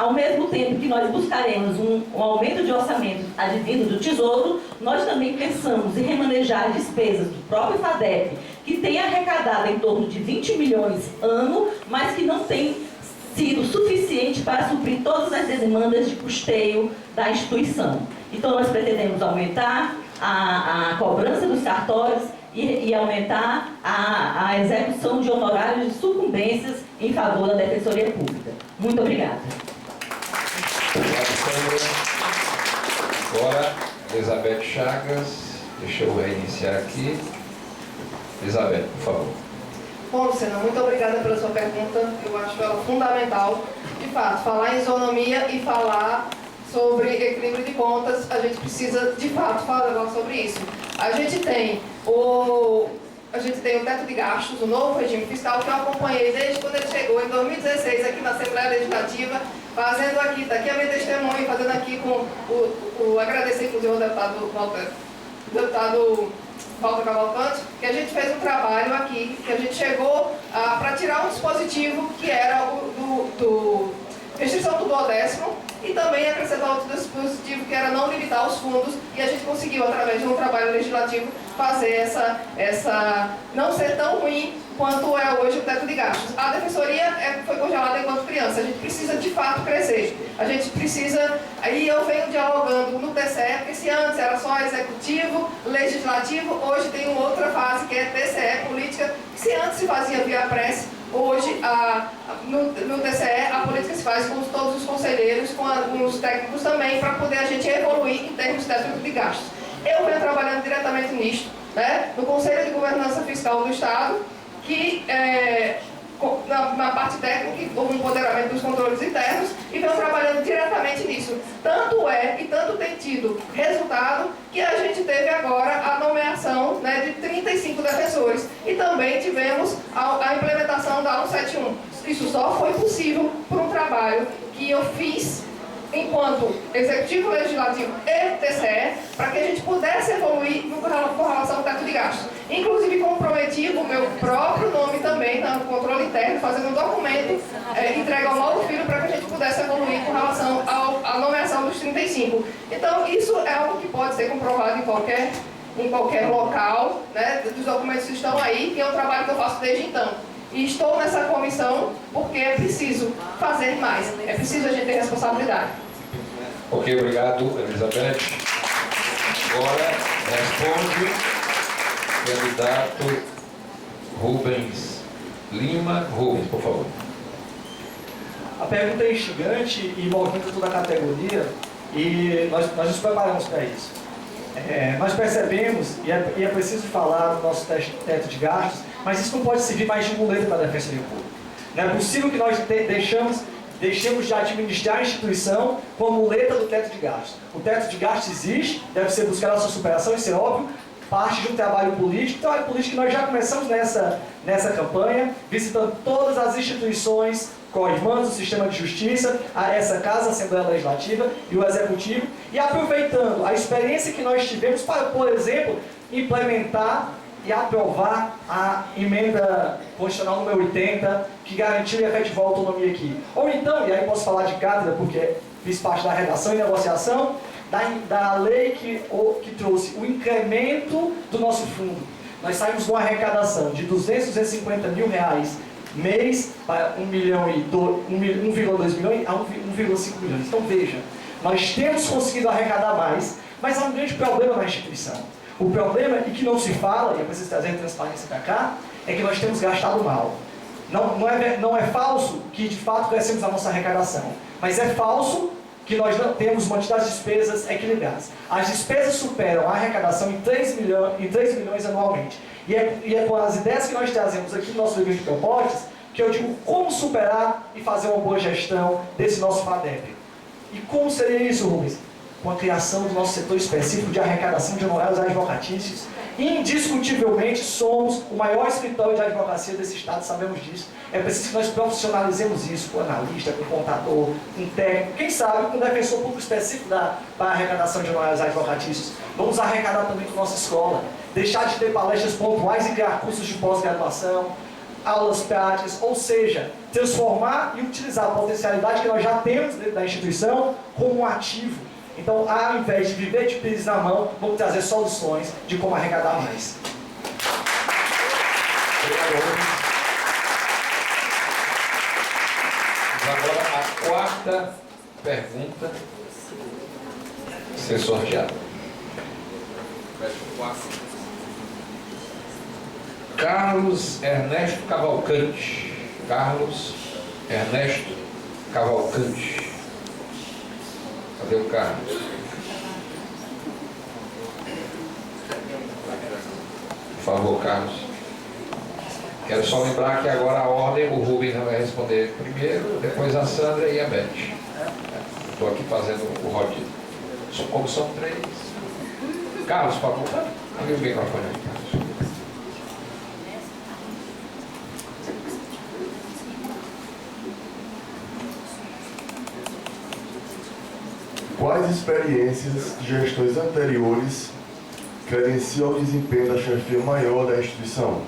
Ao mesmo tempo que nós buscaremos um aumento de orçamento advindo do Tesouro, nós também pensamos em remanejar despesas do próprio FADEP, que tem arrecadado em torno de 20 milhões ano, mas que não tem sido suficiente para suprir todas as demandas de custeio da instituição. Então, nós pretendemos aumentar a cobrança dos cartórios e aumentar a execução de honorários de sucumbências em favor da Defensoria Pública. Muito obrigada. Obrigado, Sandra. Agora, Elizabeth Chagas. Deixa eu reiniciar aqui. Elizabeth, por favor. Bom, Lucena, muito obrigada pela sua pergunta. Eu acho ela fundamental. De fato, falar em isonomia e falar sobre equilíbrio de contas, a gente precisa, de fato, falar sobre isso. A gente tem o teto de gastos, o novo regime fiscal, que eu acompanhei desde quando ele chegou em 2016 aqui na Assembleia Legislativa, fazendo aqui, tá aqui a minha testemunha, fazendo aqui com agradecer inclusive ao deputado Walter Cavalcante, que a gente fez um trabalho aqui, que a gente chegou para tirar um dispositivo que era do restrição do 10º, e também acrescentar outro dispositivo que era não limitar os fundos, e a gente conseguiu, através de um trabalho legislativo, fazer essa não ser tão ruim quanto é hoje o teto de gastos. A Defensoria foi congelada enquanto criança, a gente precisa de fato crescer, a gente precisa, aí eu venho dialogando no TCE, porque se antes era só executivo, legislativo, hoje tem uma outra fase que é TCE, política, se antes se fazia via prece, hoje, no TCE, a política se faz com todos os conselheiros, com alguns técnicos também, para poder a gente evoluir em termos de teto de gastos. Eu venho trabalhando diretamente nisto, né, no Conselho de Governança Fiscal do Estado, que na parte técnica, houve um empoderamento dos controles internos, e venho trabalhando diretamente nisso. Tanto é e tanto tem tido resultado que a gente teve agora a nomeação, né, de 35 defensores, e também tivemos a implementação da 171. Isso só foi possível por um trabalho que eu fiz enquanto Executivo, Legislativo e TCE, para que a gente pudesse evoluir com relação ao teto de gastos. Inclusive comprometi o meu próprio nome também no controle interno, fazendo um documento entregue ao Mauro Filho, para que a gente pudesse evoluir com relação à nomeação dos 35. Então, isso é algo que pode ser comprovado em qualquer local, né? Os documentos estão aí, que é um trabalho que eu faço desde então. E estou nessa comissão porque é preciso fazer mais, é preciso a gente ter responsabilidade. Ok, obrigado, Elizabeth. Agora responde o candidato Rubens Lima. Rubens, por favor. A pergunta é instigante e envolvendo toda a categoria, e nós nos preparamos para isso. Nós percebemos, e é preciso falar do nosso teto de gastos, mas isso não pode servir mais de muleta para a Defensoria Pública. Não é possível que nós deixemos de administrar a instituição como muleta do teto de gastos. O teto de gastos existe, deve ser buscado a sua superação, isso é óbvio, parte de um trabalho político. Trabalho político que nós já começamos nessa campanha, visitando todas as instituições coirmãs do sistema de justiça, essa Casa, a Assembleia Legislativa e o Executivo, e aproveitando a experiência que nós tivemos para, por exemplo, implementar e aprovar a emenda constitucional número 80, que garantiu e efetivou a autonomia aqui. Ou então, e aí posso falar de cátedra, porque fiz parte da redação e negociação, da lei que trouxe o incremento do nosso fundo. nós saímos com uma arrecadação de 250 mil reais mês para 1,2 milhões a 1,5 milhões. Então veja, nós temos conseguido arrecadar mais, mas há um grande problema na instituição. O problema, e que não se fala, e é preciso trazer transparência para cá, é que nós temos gastado mal. Não é falso que de fato crescemos a nossa arrecadação, mas é falso que nós não temos quantidade de despesas equilibradas. As despesas superam a arrecadação em 3 milhões anualmente. E é com as ideias que nós trazemos aqui no nosso livro de propostas que eu digo como superar e fazer uma boa gestão desse nosso FADEP. E como seria isso, Rubens? Com a criação do nosso setor específico de arrecadação de honorários advocatícios. Indiscutivelmente somos o maior escritório de advocacia desse estado, sabemos disso. É preciso que nós profissionalizemos isso com analista, com contador, com técnico, quem sabe com defensor público específico para a arrecadação de honorários advocatícios. Vamos arrecadar também com nossa escola, deixar de ter palestras pontuais e criar cursos de pós-graduação, aulas práticas, ou seja, transformar e utilizar a potencialidade que nós já temos dentro da instituição como um ativo. Então, ao invés de viver de pires na mão, vamos trazer soluções de como arrecadar mais. Agora, a quarta pergunta ser sorteada. Carlos Ernesto Cavalcante. Carlos Ernesto Cavalcante. Cadê o Carlos? Por favor, Carlos. Quero só lembrar que agora a ordem, o Rubens vai responder primeiro, depois a Sandra e a Beth. Estou aqui fazendo o rodízio. Como são 3. Carlos, por favor. Abre o microfone aí, Carlos. Quais experiências de gestões anteriores credenciam o desempenho da chefia maior da instituição?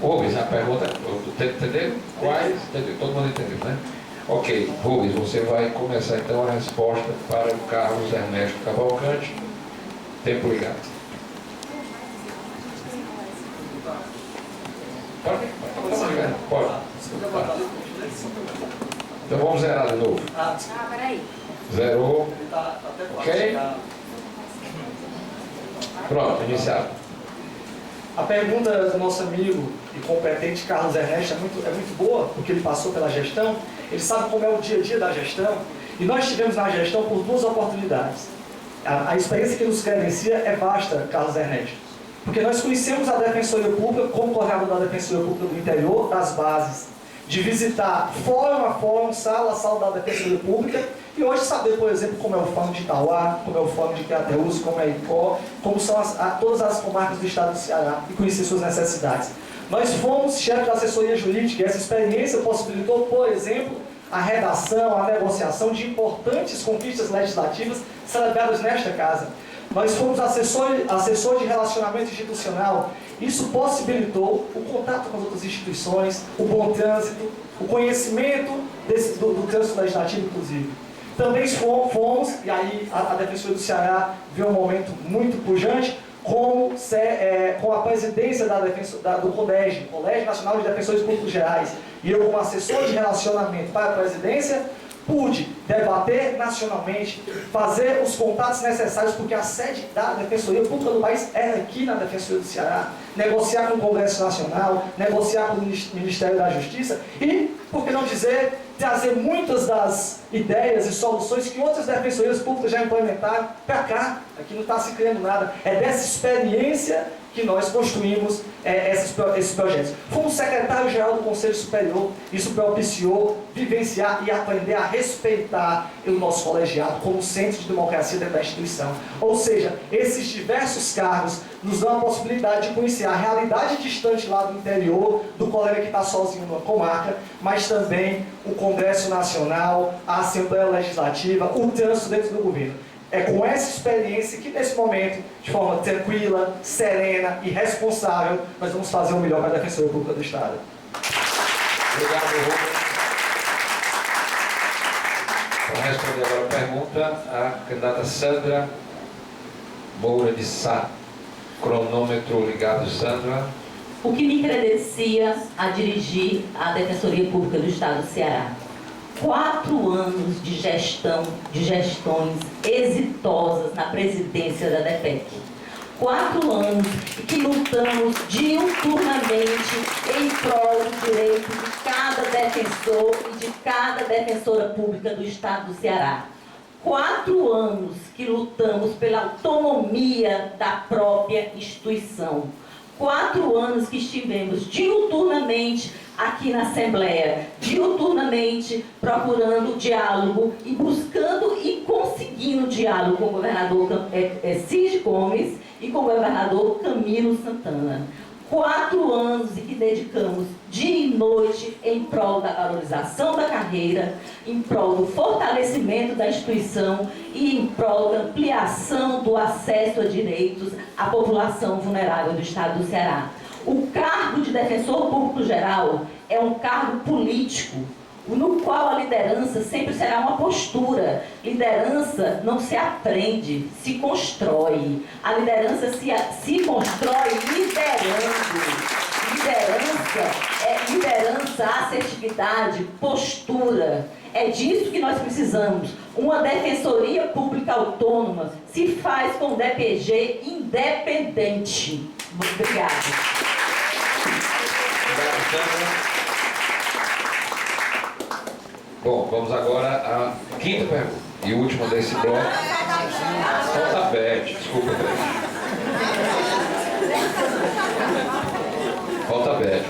Rubens, a pergunta, entendeu? Quais? Entendeu? Todo mundo entendeu, né? Ok, Rubens, você vai começar então a resposta para o Carlos Ernesto Cavalcante. Tempo ligado. Pode? Pode. Então vamos zerar de novo. Peraí. Zerou. Ok? Pronto, iniciado. A pergunta do nosso amigo e competente Carlos Ernesto é muito boa, porque ele passou pela gestão, ele sabe como é o dia a dia da gestão, e nós tivemos na gestão por 2 oportunidades. A experiência que nos credencia é vasta, Carlos Ernesto, porque nós conhecemos a Defensoria Pública como coordenador da Defensoria Pública do interior, das bases, de visitar fórum a fórum, sala a sala da Defensoria Pública, e hoje saber, por exemplo, como é o Fórum de Itauá, como é o Fórum de Crateús, como é a ICO, como são todas as comarcas do estado do Ceará, e conhecer suas necessidades. Nós fomos chefe da assessoria jurídica, e essa experiência possibilitou, por exemplo, a redação, a negociação de importantes conquistas legislativas celebradas nesta casa. Nós fomos assessor de relacionamento institucional. Isso possibilitou o contato com as outras instituições, o bom trânsito, o conhecimento do trânsito legislativo, inclusive. Também fomos, e aí a Defensoria do Ceará viu um momento muito pujante, com a presidência do CODEG, Colégio Nacional de Defensores Públicos Gerais, e eu como assessor de relacionamento para a presidência, pude debater nacionalmente, fazer os contatos necessários, porque a sede da Defensoria Pública do país é aqui na Defensoria do Ceará, negociar com o Congresso Nacional, negociar com o Ministério da Justiça e, por que não dizer, trazer muitas das ideias e soluções que outras defensorias públicas já implementaram para cá. Aqui não está se criando nada. É dessa experiência que nós construímos esses projetos. Fomos secretário-geral do Conselho Superior, isso propiciou vivenciar e aprender a respeitar o nosso colegiado como centro de democracia dentro da instituição. Ou seja, esses diversos cargos nos dão a possibilidade de conhecer a realidade distante lá do interior, do colega que está sozinho numa comarca, mas também o Congresso Nacional, a Assembleia Legislativa, o trânsito dentro do governo. É com essa experiência que, nesse momento, de forma tranquila, serena e responsável, nós vamos fazer o melhor para a Defensoria Pública do Estado. Obrigado, Rubens. Para responder agora a pergunta, a candidata Sandra Moura de Sá. Cronômetro ligado, Sandra. O que me credencia a dirigir a Defensoria Pública do Estado do Ceará. 4 anos de gestões exitosas na presidência da DEPEC. 4 anos que lutamos diuturnamente em prol do direito de cada defensor e de cada defensora pública do Estado do Ceará. 4 anos que lutamos pela autonomia da própria instituição. 4 anos que estivemos diuturnamente aqui na Assembleia, diuturnamente procurando diálogo e buscando e conseguindo diálogo com o governador Cid Gomes e com o governador Camilo Santana. 4 anos em que dedicamos dia e noite em prol da valorização da carreira, em prol do fortalecimento da instituição e em prol da ampliação do acesso a direitos à população vulnerável do Estado do Ceará. O cargo de defensor público geral é um cargo político, no qual a liderança sempre será uma postura. Liderança não se aprende, se constrói. A liderança se constrói liderando. Liderança, assertividade, postura. É disso que nós precisamos. Uma defensoria pública autônoma se faz com DPG independente. Obrigada. Obrigado, Sandra. Bom, vamos agora à quinta pergunta e última desse bloco. Falta Beth, desculpa, Beth. Falta Beth.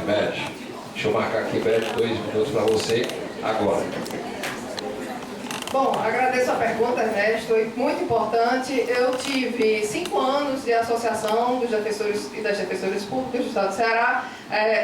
Deixa eu marcar aqui, Beth, 2 minutos para você agora. Bom, agradeço a pergunta, Ernesto, foi muito importante. Eu tive 5 anos de associação dos defensores e das defensoras públicas do Estado do Ceará,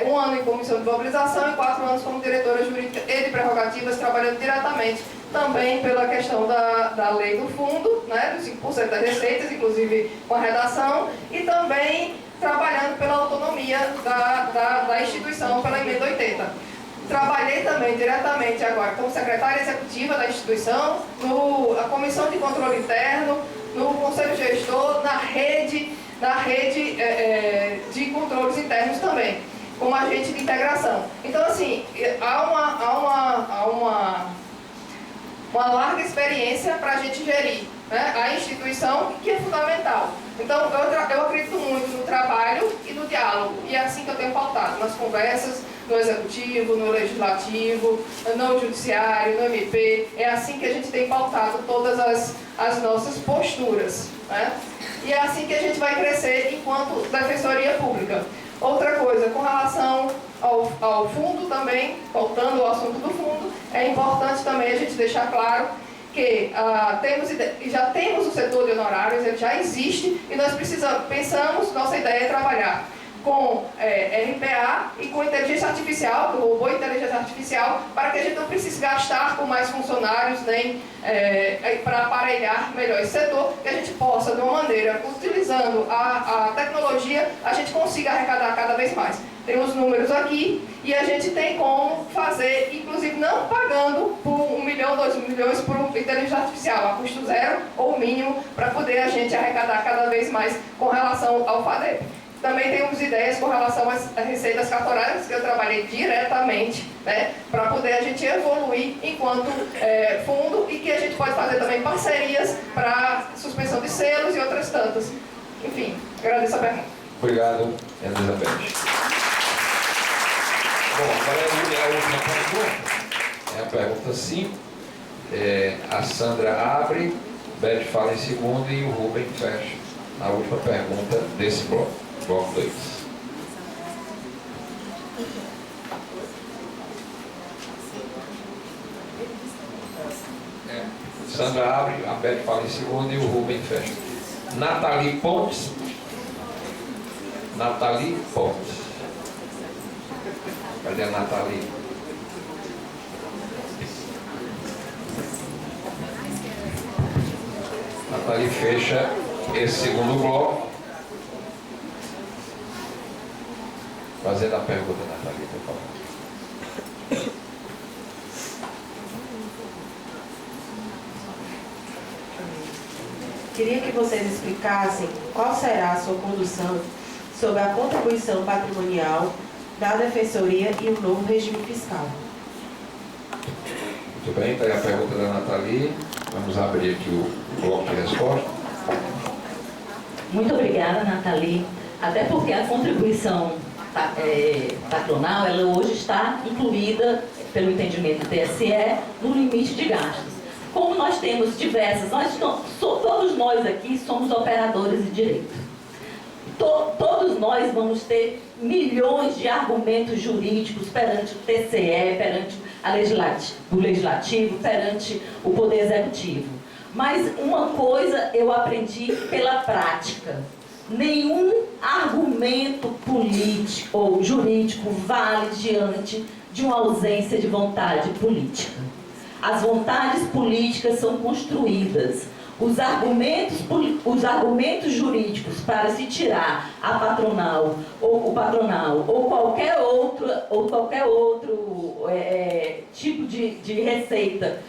1 ano em comissão de mobilização e 4 anos como diretora jurídica e de prerrogativas, trabalhando diretamente também pela questão da lei do fundo, né, dos 5% das receitas, inclusive com a redação, e também trabalhando pela autonomia da instituição, pela emenda 80. Trabalhei também diretamente agora como secretária executiva da instituição, na comissão de controle interno, no conselho gestor, na rede de controles internos também, como agente de integração. Então, assim, há uma larga experiência para a gente gerir, né, a instituição, que é fundamental. Então, eu acredito muito no trabalho e no diálogo, e é assim que eu tenho pautado, nas conversas, no Executivo, no Legislativo, no Judiciário, no MP. É assim que a gente tem pautado todas as nossas posturas, né? E é assim que a gente vai crescer enquanto Defensoria Pública. Outra coisa, com relação ao fundo também, voltando ao assunto do fundo, é importante também a gente deixar claro que já temos o setor de honorários, ele já existe, e nós pensamos, nossa ideia é trabalhar com RPA e com inteligência artificial, com robô e inteligência artificial, para que a gente não precise gastar com mais funcionários, nem para aparelhar melhor esse setor, que a gente possa, de uma maneira, utilizando a tecnologia, a gente consiga arrecadar cada vez mais. Tem os números aqui e a gente tem como fazer, inclusive não pagando por 1 milhão, 2 milhões por inteligência artificial, a custo zero ou mínimo, para poder a gente arrecadar cada vez mais com relação ao FADEP. Também temos ideias com relação às receitas cartorárias, que eu trabalhei diretamente, né, para poder a gente evoluir enquanto fundo, e que a gente pode fazer também parcerias para suspensão de selos e outras tantas. Enfim, agradeço a pergunta. Obrigado, Elizabeth. Bom, agora é a última pergunta. É a pergunta 5. A Sandra abre, Beth fala em segundo e o Rubem fecha a última pergunta desse bloco. Bloco 2. Sandra abre, a Beth fala em segundo e o Rubem fecha. Nathalie Pontes. Nathalie Pontes. Cadê a Nathalie? Nathalie fecha esse segundo bloco. Fazendo a pergunta, Nathalie, por favor. queria que vocês explicassem qual será a sua condução sobre a contribuição patrimonial da Defensoria e o novo regime fiscal. Muito bem, está aí a pergunta da Nathalie. Vamos abrir aqui o bloco de resposta. Muito obrigada, Nathalie. Até porque a contribuição patronal, ela hoje está incluída, pelo entendimento do TSE, no limite de gastos. Como nós temos diversas, todos nós aqui somos operadores de direito. Todos nós vamos ter milhões de argumentos jurídicos perante o TCE, perante o Legislativo, perante o Poder Executivo. Mas uma coisa eu aprendi pela prática: nenhum argumento político ou jurídico vale diante de uma ausência de vontade política. As vontades políticas são construídas. Os argumentos jurídicos para se tirar a patronal ou o patronal ou qualquer outro tipo de receita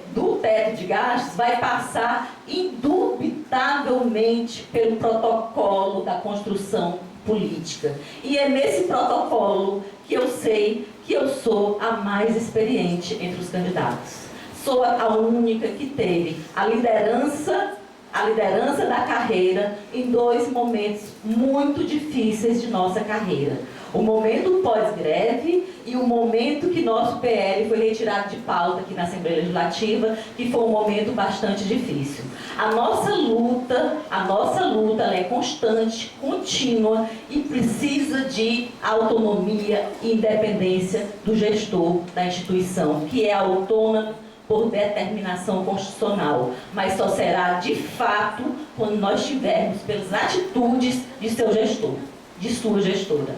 do teto de gastos vai passar indubitavelmente pelo protocolo da construção política. E é nesse protocolo que eu sei que eu sou a mais experiente entre os candidatos. Sou a única que teve a liderança da carreira em dois momentos muito difíceis de nossa carreira. O momento pós-greve e o momento que nosso PL foi retirado de pauta aqui na Assembleia Legislativa, que foi um momento bastante difícil. A nossa luta ela é constante, contínua e precisa de autonomia e independência do gestor da instituição, que é autônomo por determinação constitucional, mas só será de fato quando nós tivermos pelas atitudes de seu gestor, de sua gestora.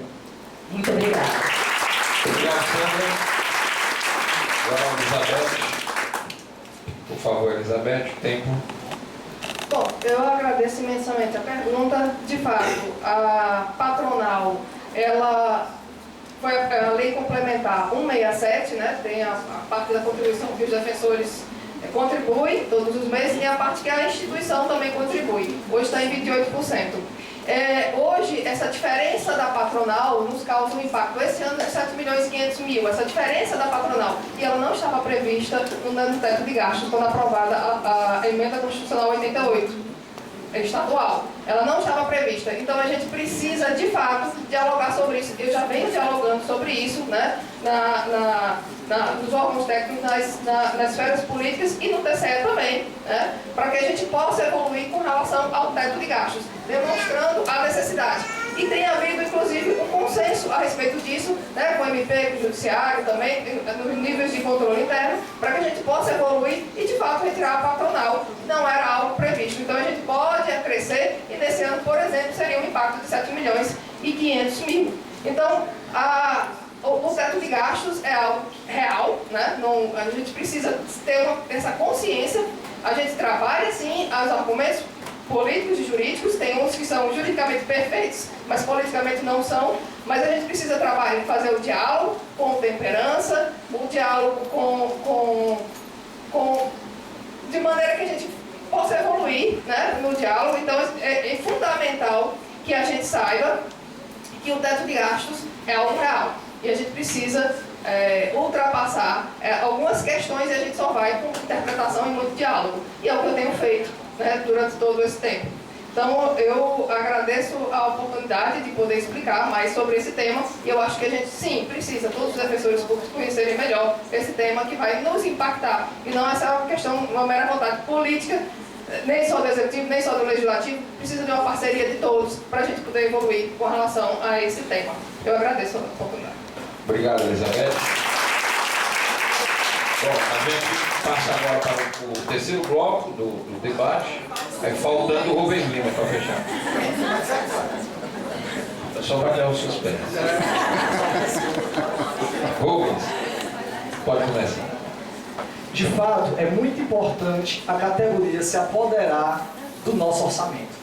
Muito obrigada. Obrigado, Sandra. Agora, Elizabeth. Por favor, Elizabeth, tempo. Bom, eu agradeço imensamente a pergunta. De fato, a patronal, ela foi a lei complementar 167, né? Tem a parte da contribuição que os defensores contribuem todos os meses e a parte que a instituição também contribui. Hoje está em 28%. Hoje, essa diferença da patronal nos causa um impacto. Esse ano é 7.500.000, essa diferença da patronal. E ela não estava prevista no teto de gastos, quando aprovada a emenda constitucional 88. Estadual, ela não estava prevista, então a gente precisa de fato dialogar sobre isso. Eu já venho dialogando sobre isso, né, nos órgãos técnicos, nas esferas políticas e no TCE também, né, para que a gente possa evoluir com relação ao teto de gastos, demonstrando a necessidade. E tem havido, inclusive, um consenso a respeito disso, né, com o MP, com o Judiciário também, nos níveis de controle interno, para que a gente possa evoluir e, de fato, retirar a patronal. Não era algo previsto. Então, a gente pode crescer e, nesse ano, por exemplo, seria um impacto de 7.500.000. Então, o teto de gastos é algo real, né? Não, a gente precisa ter essa consciência. A gente trabalha, sim, os argumentos políticos e jurídicos, tem uns que são juridicamente perfeitos, mas politicamente não são, mas a gente precisa trabalhar em fazer o diálogo com temperança, o diálogo de maneira que a gente possa evoluir, né, no diálogo. Então é fundamental que a gente saiba que o teto de gastos é algo real e a gente precisa ultrapassar algumas questões e a gente só vai com interpretação e muito diálogo, e é o que eu tenho feito, né, durante todo esse tempo. Então, eu agradeço a oportunidade de poder explicar mais sobre esse tema, e eu acho que a gente, sim, precisa, todos os defensores públicos, conhecerem melhor esse tema que vai nos impactar, e não essa uma questão, uma mera vontade política, nem só do Executivo, nem só do Legislativo, precisa de uma parceria de todos para a gente poder evoluir com relação a esse tema. Eu agradeço a oportunidade. Obrigado, Elizabeth. Bom, a gente passa agora para o terceiro bloco do debate, faltando o Rubens Lima para fechar. Só vai dar o suspense. Rubens, pode começar. De fato, é muito importante a categoria se apoderar do nosso orçamento.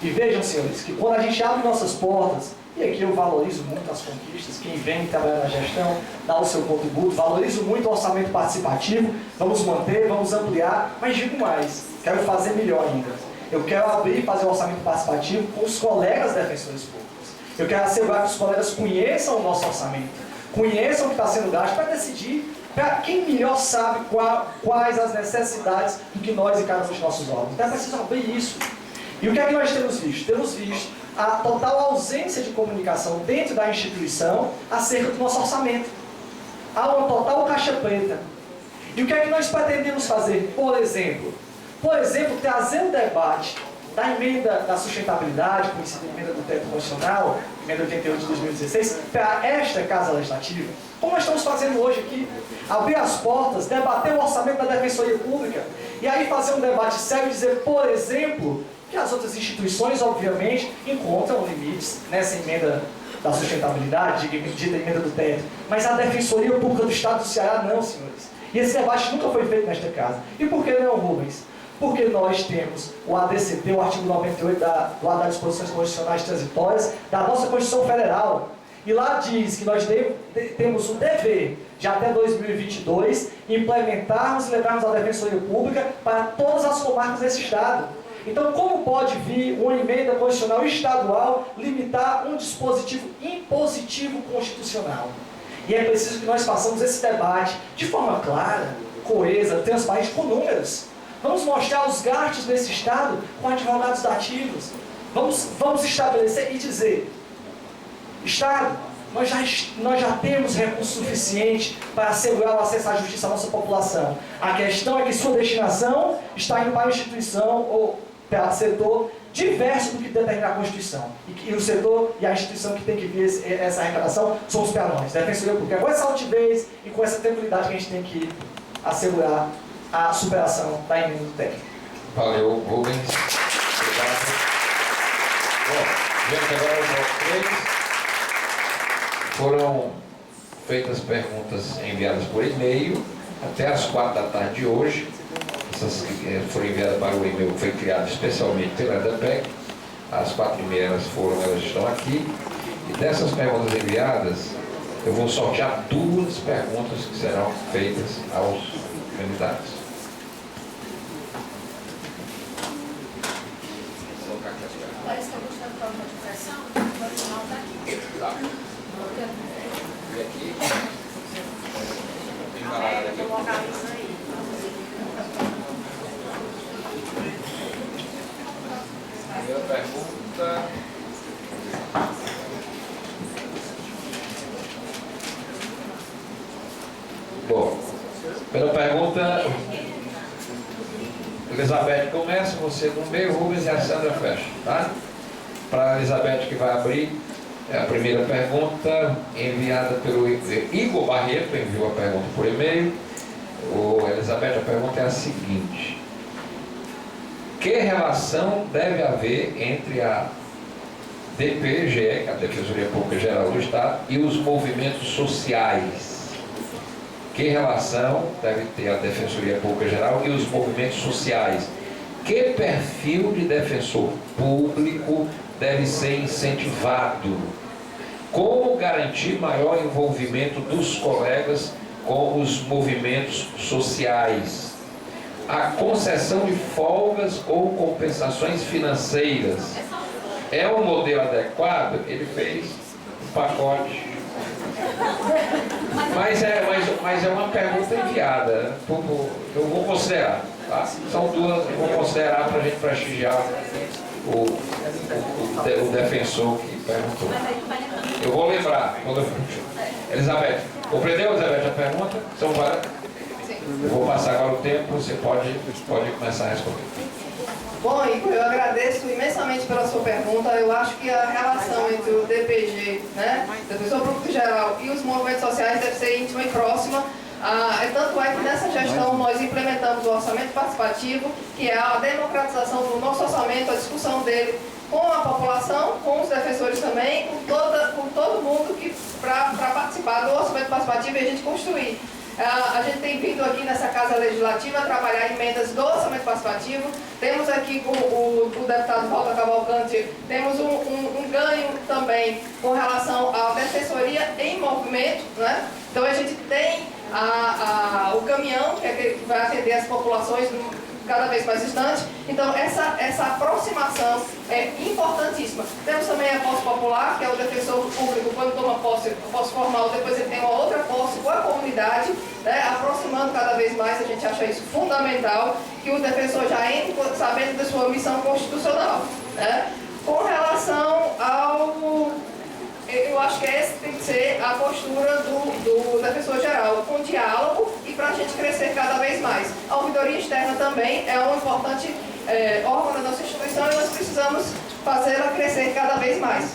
E vejam, senhores, que quando a gente abre nossas portas, E aqui eu valorizo muito as conquistas, quem vem trabalhar na gestão, dá o seu contributo, valorizo muito o orçamento participativo, vamos manter, vamos ampliar, mas digo mais, quero fazer melhor ainda. Eu quero abrir e fazer o orçamento participativo com os colegas defensores públicos. Eu quero assegurar que os colegas conheçam o nosso orçamento, conheçam o que está sendo gasto para decidir para quem melhor sabe quais as necessidades do que nós e cada um dos nossos órgãos. Então é preciso abrir isso. E o que é que nós temos visto? Temos visto a total ausência de comunicação dentro da instituição acerca do nosso orçamento. Há uma total caixa preta. E o que é que nós pretendemos fazer? Por exemplo, trazer o debate da emenda da sustentabilidade, conhecida emenda do teto constitucional, emenda 88 de 2016, para esta Casa Legislativa, como nós estamos fazendo hoje aqui, abrir as portas, debater o orçamento da Defensoria Pública, e aí fazer um debate sério e dizer, por exemplo, que as outras instituições, obviamente, encontram limites nessa emenda da sustentabilidade, dita emenda do teto, mas a Defensoria Pública do Estado do Ceará não, senhores. E esse debate nunca foi feito nesta casa. E por que não, Rubens? Porque nós temos o ADCT, o artigo 98 do Ato das Disposições Constitucionais Transitórias, da nossa Constituição Federal. E lá diz que nós temos o dever, de até 2022, implementarmos e levarmos a Defensoria Pública para todas as comarcas desse Estado. Então, como pode vir uma emenda constitucional estadual limitar um dispositivo impositivo constitucional? E é preciso que nós façamos esse debate de forma clara, coesa, transparente, com números. Vamos mostrar os gastos desse Estado com advogados dativos. Vamos estabelecer e dizer, Estado, nós já temos recurso suficiente para assegurar o acesso à justiça à nossa população. A questão é que sua destinação está indo para a instituição ou para o setor diverso do que determina a Constituição. E o setor e a instituição que tem que vir essa arrecadação são os para nós. Defensoria Pública. Com essa altivez e com essa tranquilidade que a gente tem que assegurar a superação da emenda do teto. Valeu, Rubens. Obrigado. Bom, gente, agora os 3 foram feitas perguntas enviadas por e-mail até às 4 da tarde de hoje. Essas foram enviadas para o e-mail que foi criado especialmente pela EDEPEC. As 4h30 elas estão aqui. E dessas perguntas enviadas, eu vou sortear 2 perguntas que serão feitas aos candidatos. Parece que eu estou com prova de pressão, o original está aqui. Tá. E aqui? Tem parada aqui. Localiza aí. Primeira pergunta. Bom, primeira pergunta. Elizabeth começa, você no meio, Rubens e a Sandra fecha, tá? Para a Elizabeth que vai abrir a primeira pergunta, enviada pelo Igor Barreto, enviou a pergunta por e-mail. Elizabeth, a pergunta é a seguinte: que relação deve haver entre a DPGE, a Defensoria Pública Geral do Estado, e os movimentos sociais? Que relação deve ter a Defensoria Pública Geral e os movimentos sociais? Que perfil de defensor público deve ser incentivado? Como garantir maior envolvimento dos colegas com os movimentos sociais? A concessão de folgas ou compensações financeiras é um modelo adequado? Ele fez um pacote. Mas é uma pergunta enviada. Eu vou considerar, tá? São 2, eu vou considerar para a gente prestigiar o defensor que perguntou. Eu vou lembrar. Elizabeth, compreendeu, Elizabeth, a pergunta? São várias. Eu vou passar agora o tempo, você pode começar a responder. Bom, Igor, eu agradeço imensamente pela sua pergunta. Eu acho que a relação entre o DPG, né, Defensor Público Geral, e os movimentos sociais deve ser íntima e próxima. Tanto é que nessa gestão nós implementamos o orçamento participativo, que é a democratização do nosso orçamento, a discussão dele com a população, com os defensores também, com todo mundo para participar do orçamento participativo e a gente construir. A gente tem vindo aqui nessa Casa Legislativa trabalhar emendas do orçamento participativo. Temos aqui com o deputado Walter Cavalcante, temos um ganho também com relação à defensoria em movimento, né? Então a gente tem o caminhão, que vai atender as populações cada vez mais distante. Então essa aproximação é importantíssima. Temos também a posse popular, que é o defensor público, quando toma posse formal, depois ele tem uma outra posse com a comunidade, né, aproximando cada vez mais. A gente acha isso fundamental, que o defensor já entre sabendo da sua missão constitucional, né. Com relação ao... Eu acho que essa tem que ser a postura do defensor-geral, com diálogo e para a gente crescer cada vez mais. A ouvidoria externa também é um importante órgão da nossa instituição e nós precisamos fazê-la crescer cada vez mais.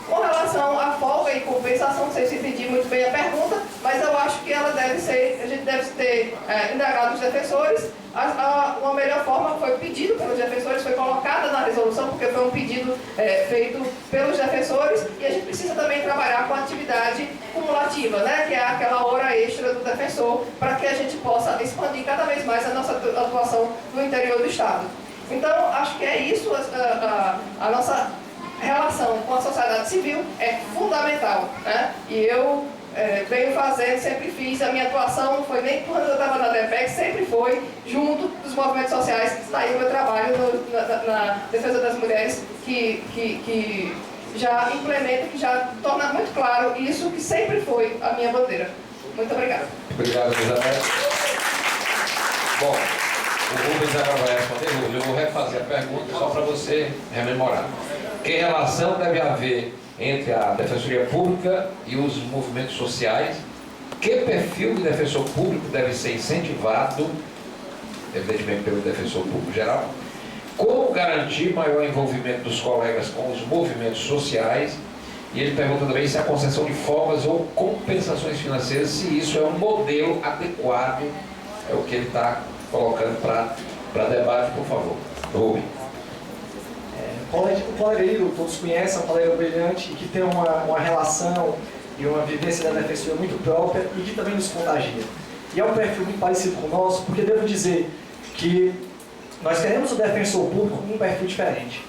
Com relação à folga e compensação, não sei se entendi muito bem a pergunta, mas eu acho que ela deve ser, a gente deve ter indagado os defensores. Uma melhor forma foi pedido pelos defensores, foi colocada na resolução, porque foi um pedido feito pelos defensores, e a gente precisa também trabalhar com a atividade cumulativa, né, que é aquela hora extra do defensor, para que a gente possa expandir cada vez mais a nossa atuação no interior do Estado. Então, acho que é isso, a nossa relação com a sociedade civil é fundamental, né? E eu venho fazendo, sempre fiz, a minha atuação não foi nem quando eu estava na DEPEC, sempre foi junto dos movimentos sociais, que está aí o meu trabalho na defesa das mulheres, que já implementa, que já torna muito claro isso que sempre foi a minha bandeira. Muito obrigada. Obrigado, Elizabeth. Bom, o Rubens agora vai responder. Eu vou refazer a pergunta só para você rememorar. Que relação deve haver entre a Defensoria Pública e os movimentos sociais? Que perfil de defensor público deve ser incentivado, evidentemente pelo defensor público geral? Como garantir maior envolvimento dos colegas com os movimentos sociais? E ele pergunta também se a concessão de folgas ou compensações financeiras, se isso é um modelo adequado, é o que ele está colocando para debate, por favor. Rubem. O colega Igor, todos conhecem, é um colega brilhante e que tem uma relação e uma vivência da defensoria muito própria e que também nos contagia. E é um perfil muito parecido com o nosso, porque devo dizer que nós queremos o defensor público com um perfil diferente.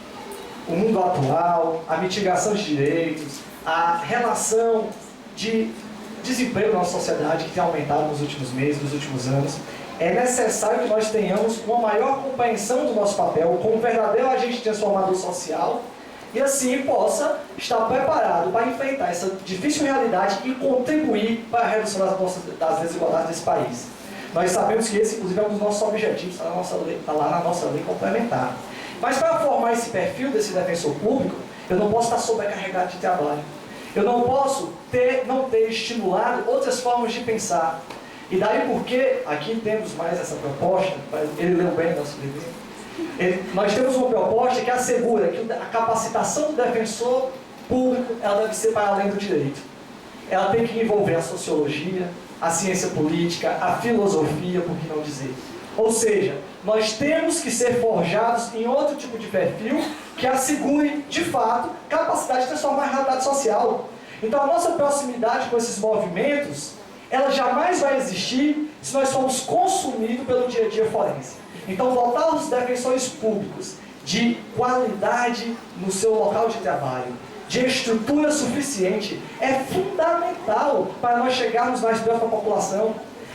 O mundo atual, a mitigação de direitos, a relação de desemprego na nossa sociedade que tem aumentado nos últimos meses, nos últimos anos. É necessário que nós tenhamos uma maior compreensão do nosso papel como verdadeiro agente transformador social e assim possa estar preparado para enfrentar essa difícil realidade e contribuir para a redução das desigualdades desse país. Nós sabemos que esse, inclusive, é um dos nossos objetivos, está lá na nossa lei complementar. Mas para formar esse perfil desse defensor público, eu não posso estar sobrecarregado de trabalho. Eu não posso não ter estimulado outras formas de pensar. E daí porque aqui temos mais essa proposta, ele leu bem nosso livro, nós temos uma proposta que assegura que a capacitação do defensor público ela deve ser para além do direito. Ela tem que envolver a sociologia, a ciência política, a filosofia, por que não dizer. Ou seja, nós temos que ser forjados em outro tipo de perfil que assegure, de fato, capacidade de transformar a realidade social. Então a nossa proximidade com esses movimentos ela jamais vai existir se nós formos consumidos pelo dia a dia forense. Então, dotar os defensores públicos de qualidade no seu local de trabalho, de estrutura suficiente, é fundamental para nós chegarmos mais perto da população.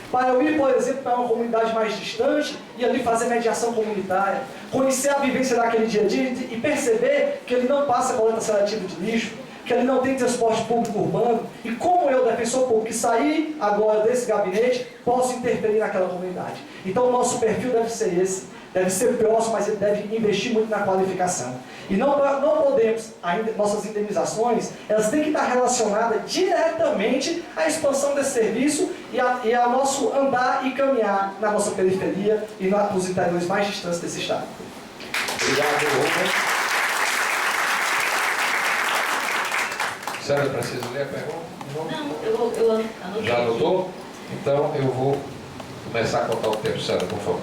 Para eu ir, por exemplo, para uma comunidade mais distante e ali fazer mediação comunitária, conhecer a vivência daquele dia a dia e perceber que ele não passa coleta seletiva de lixo, que ele não tem transporte público urbano, e como eu, defensor público, que saí agora desse gabinete, posso interferir naquela comunidade. Então o nosso perfil deve ser esse, deve ser próximo, mas ele deve investir muito na qualificação. E não podemos, nossas indenizações, elas têm que estar relacionadas diretamente à expansão desse serviço e ao nosso andar e caminhar na nossa periferia e nos interiores mais distantes desse estado. Obrigado, Rubens. Sandra, precisa ler a pergunta? Não, eu anotei. Já anotou? Então eu vou começar a contar o tempo, Sandra, por favor.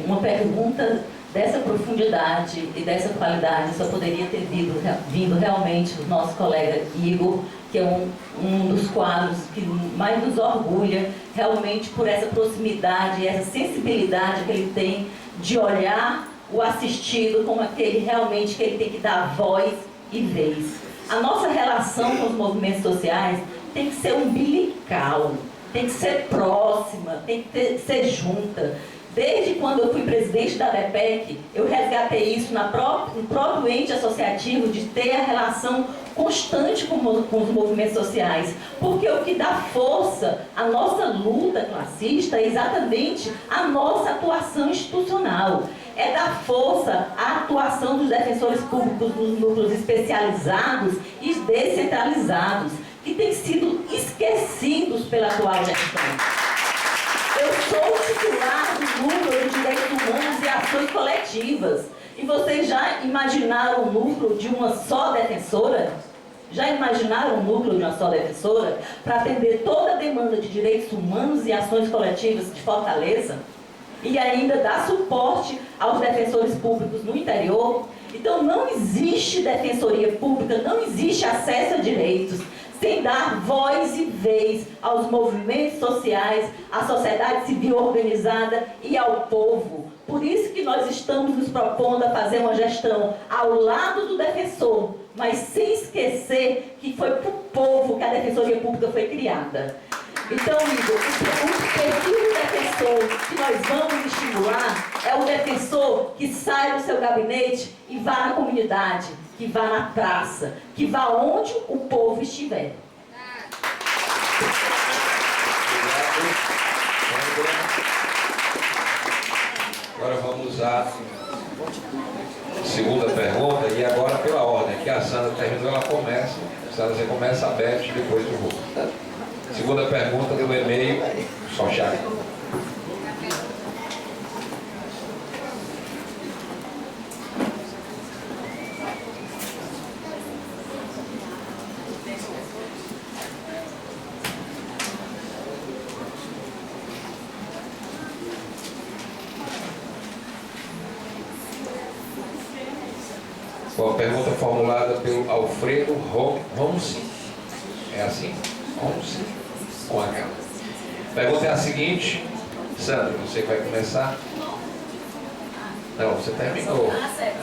Uma pergunta dessa profundidade e dessa qualidade só poderia ter vindo realmente do nosso colega Igor, que é um dos quadros que mais nos orgulha realmente por essa proximidade e essa sensibilidade que ele tem de olhar o assistido como aquele realmente que ele tem que dar voz e vez. A nossa relação com os movimentos sociais tem que ser umbilical, tem que ser próxima, tem que ser junta. Desde quando eu fui presidente da DEPEC, eu resgatei isso no próprio ente associativo de ter a relação constante com os movimentos sociais. Porque o que dá força à nossa luta classista é exatamente a nossa atuação institucional. É dar força à atuação dos defensores públicos nos núcleos especializados e descentralizados, que têm sido esquecidos pela atual gestão. Eu sou titular do núcleo de direitos humanos e ações coletivas. E vocês já imaginaram o núcleo de uma só defensora? Já imaginaram o núcleo de uma só defensora para atender toda a demanda de direitos humanos e ações coletivas de Fortaleza? E ainda dar suporte aos defensores públicos no interior? Então não existe defensoria pública, não existe acesso a direitos sem dar voz e vez aos movimentos sociais, à sociedade civil organizada e ao povo. Por isso que nós estamos nos propondo a fazer uma gestão ao lado do defensor, mas sem esquecer que foi para o povo que a Defensoria Pública foi criada. Então, Igor, o perfil do defensor que nós vamos estimular é o defensor que sai do seu gabinete e vá na comunidade, que vá na praça, que vá onde o povo estiver. Agora vamos à segunda pergunta, e agora pela ordem, que a Sandra terminou, ela começa. Sandra, você começa a Beth, depois o Rô. Segunda pergunta do e-mail, só chave. Uma pergunta formulada pelo Alfredo Ronzi. É assim? Ronzi? Com H. A pergunta é a seguinte. Sandra, você vai começar? Não, você terminou.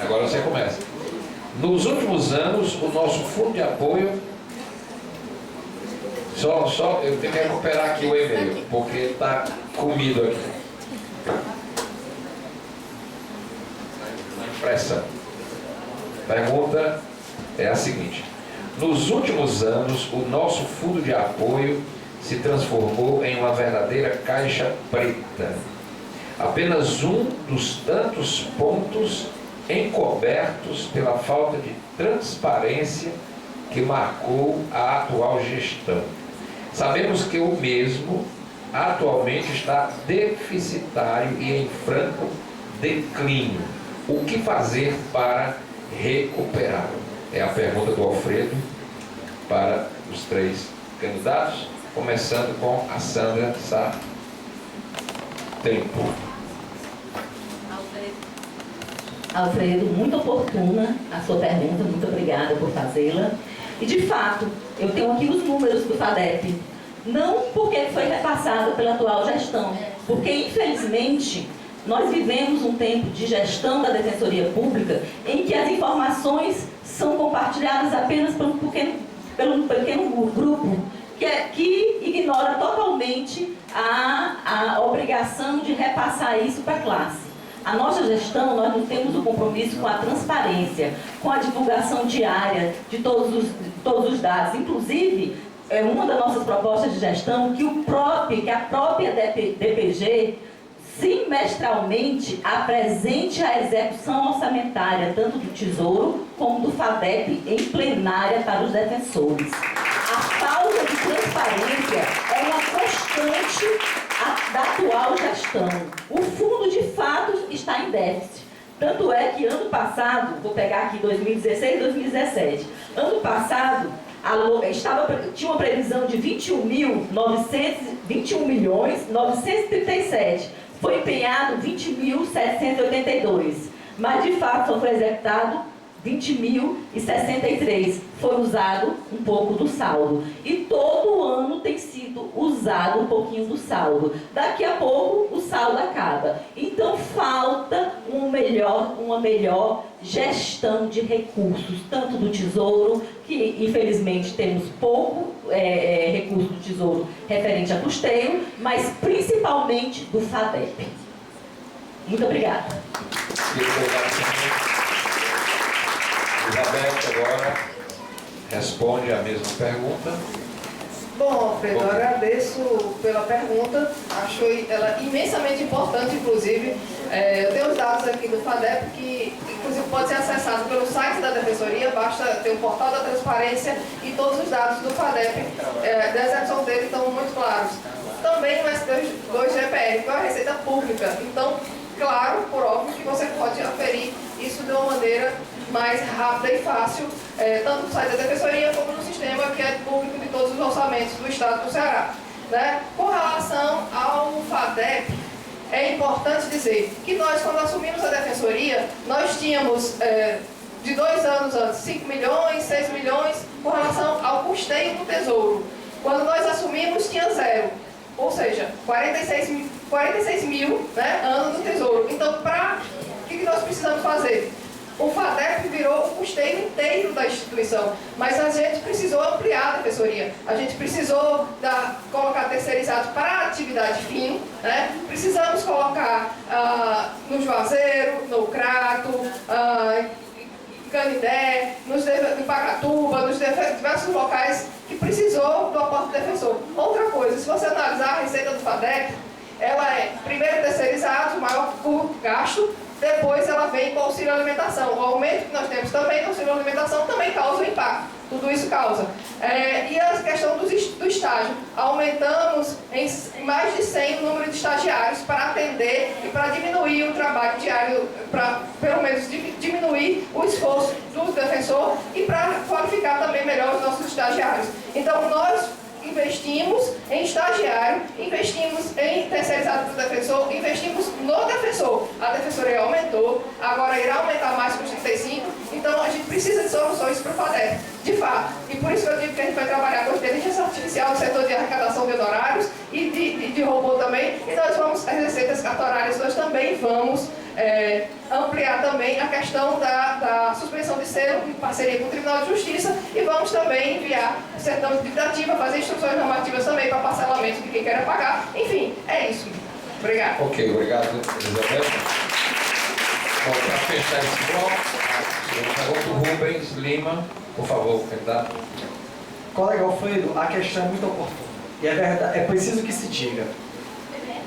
Agora você começa. Nos últimos anos, o nosso fundo de apoio... Só eu tenho que recuperar aqui o e-mail, porque ele está comido aqui. Impressão. A pergunta é a seguinte: nos últimos anos, o nosso fundo de apoio se transformou em uma verdadeira caixa preta. Apenas um dos tantos pontos encobertos pela falta de transparência que marcou a atual gestão. Sabemos que o mesmo atualmente está deficitário e em franco declínio. O que fazer para recuperá-lo? É a pergunta do Alfredo para os três candidatos, começando com a Sandra Sá. Tempo. Alfredo, muito oportuna a sua pergunta, muito obrigada por fazê-la. E de fato, eu tenho aqui os números do FADEP, não porque foi repassado pela atual gestão, porque infelizmente nós vivemos um tempo de gestão da Defensoria Pública em que as informações são compartilhadas apenas por um pequeno grupo que ignora totalmente a obrigação de repassar isso para a classe. A nossa gestão, nós não temos o compromisso com a transparência, com a divulgação diária de todos os dados. Inclusive, uma das nossas propostas de gestão que a própria DPG semestralmente apresente a execução orçamentária, tanto do Tesouro como do FADEP, em plenária para os defensores. A falta de transparência é uma constante da atual gestão. O fundo, de fato, está em déficit. Tanto é que ano passado, vou pegar aqui 2016 e 2017, ano passado tinha uma previsão de 21 milhões 937. Foi empenhado 20.782. mas de fato foram executados 20.063, foi usado um pouco do saldo. E todo ano tem sido usado um pouquinho do saldo. Daqui a pouco o saldo acaba. Então falta uma melhor gestão de recursos, tanto do Tesouro, que infelizmente temos pouco recurso do Tesouro referente a custeio, mas principalmente do FADEP. Muito obrigada. Isabel agora responde a mesma pergunta. Bom, Alfredo, eu agradeço pela pergunta, acho ela imensamente importante, inclusive. Eu tenho os dados aqui do FADEP, que inclusive pode ser acessado pelo site da Defensoria, basta ter o portal da transparência e todos os dados do FADEP da execução dele estão muito claros. Também no S2GPR, que é a Receita Pública. Então, claro, por óbvio, que você pode aferir isso de uma maneira mais rápida e fácil, tanto no site da Defensoria como no sistema que é público de todos os orçamentos do Estado do Ceará. Né? Com relação ao FADEP, é importante dizer que nós, quando assumimos a Defensoria, nós tínhamos, de 2 anos antes, 5 milhões, 6 milhões, com relação ao custeio do Tesouro. Quando nós assumimos, tinha 0. Ou seja, 46 mil, né, ano do Tesouro. Então, o que nós precisamos fazer? O FADEP virou o custeio inteiro da instituição, mas a gente precisou ampliar a defensoria. A gente precisou colocar terceirizados para a atividade fim, né? Precisamos colocar no Juazeiro, no Crato, em Canindé, em Pacatuba, nos diversos locais que precisou do aporte do defensor. Outra coisa, se você analisar a receita do FADEP, ela é primeiro terceirizado, o maior gasto, depois ela vem com o auxílio alimentação. O aumento que nós temos também do auxílio alimentação também causa um impacto. Tudo isso causa. E a questão do estágio. Aumentamos em mais de 100 o número de estagiários para atender e para diminuir o trabalho diário, para pelo menos diminuir o esforço do defensor e para qualificar também melhor os nossos estagiários. Então, nós investimos em estagiário, investimos em terceirizado do defensor, investimos no defensor. A defensoria aumentou, agora irá aumentar mais com os 35, então a gente precisa de soluções para o FADEP, de fato. E por isso que eu digo que a gente vai trabalhar com inteligência artificial no setor de arrecadação de honorários e de robô também, e nós vamos, as receitas cartorárias, nós também vamos ampliar também a questão da suspensão de selo em parceria com o Tribunal de Justiça e vamos também enviar certidão de dívida ativa, fazer instruções normativas também para parcelamento de quem queira pagar. Enfim, é isso. Obrigado. Ok, obrigado, Isabel. Bom, para fechar esse bloco, eu pergunto Rubens Lima, por favor, candidato. Colega Alfredo, a questão é muito oportuna. E é verdade, é preciso que se diga.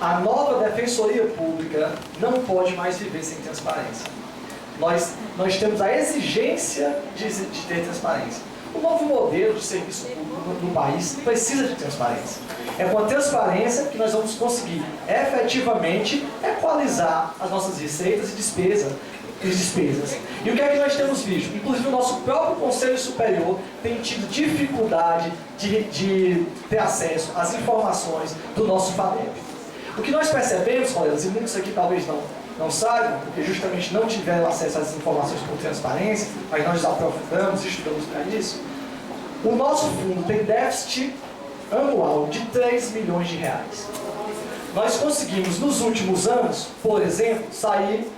A nova Defensoria Pública não pode mais viver sem transparência. Nós temos a exigência de ter transparência. O novo modelo de serviço público do país precisa de transparência. É com a transparência que nós vamos conseguir efetivamente equalizar as nossas receitas e despesas. E o que é que nós temos visto? Inclusive o nosso próprio Conselho Superior tem tido dificuldade de ter acesso às informações do nosso FADEP. O que nós percebemos, colegas, e muitos aqui talvez não saibam, porque justamente não tiveram acesso às informações por transparência, mas nós aprofundamos e estudamos para isso, o nosso fundo tem déficit anual de 3 milhões de reais. Nós conseguimos, nos últimos anos, por exemplo, sair,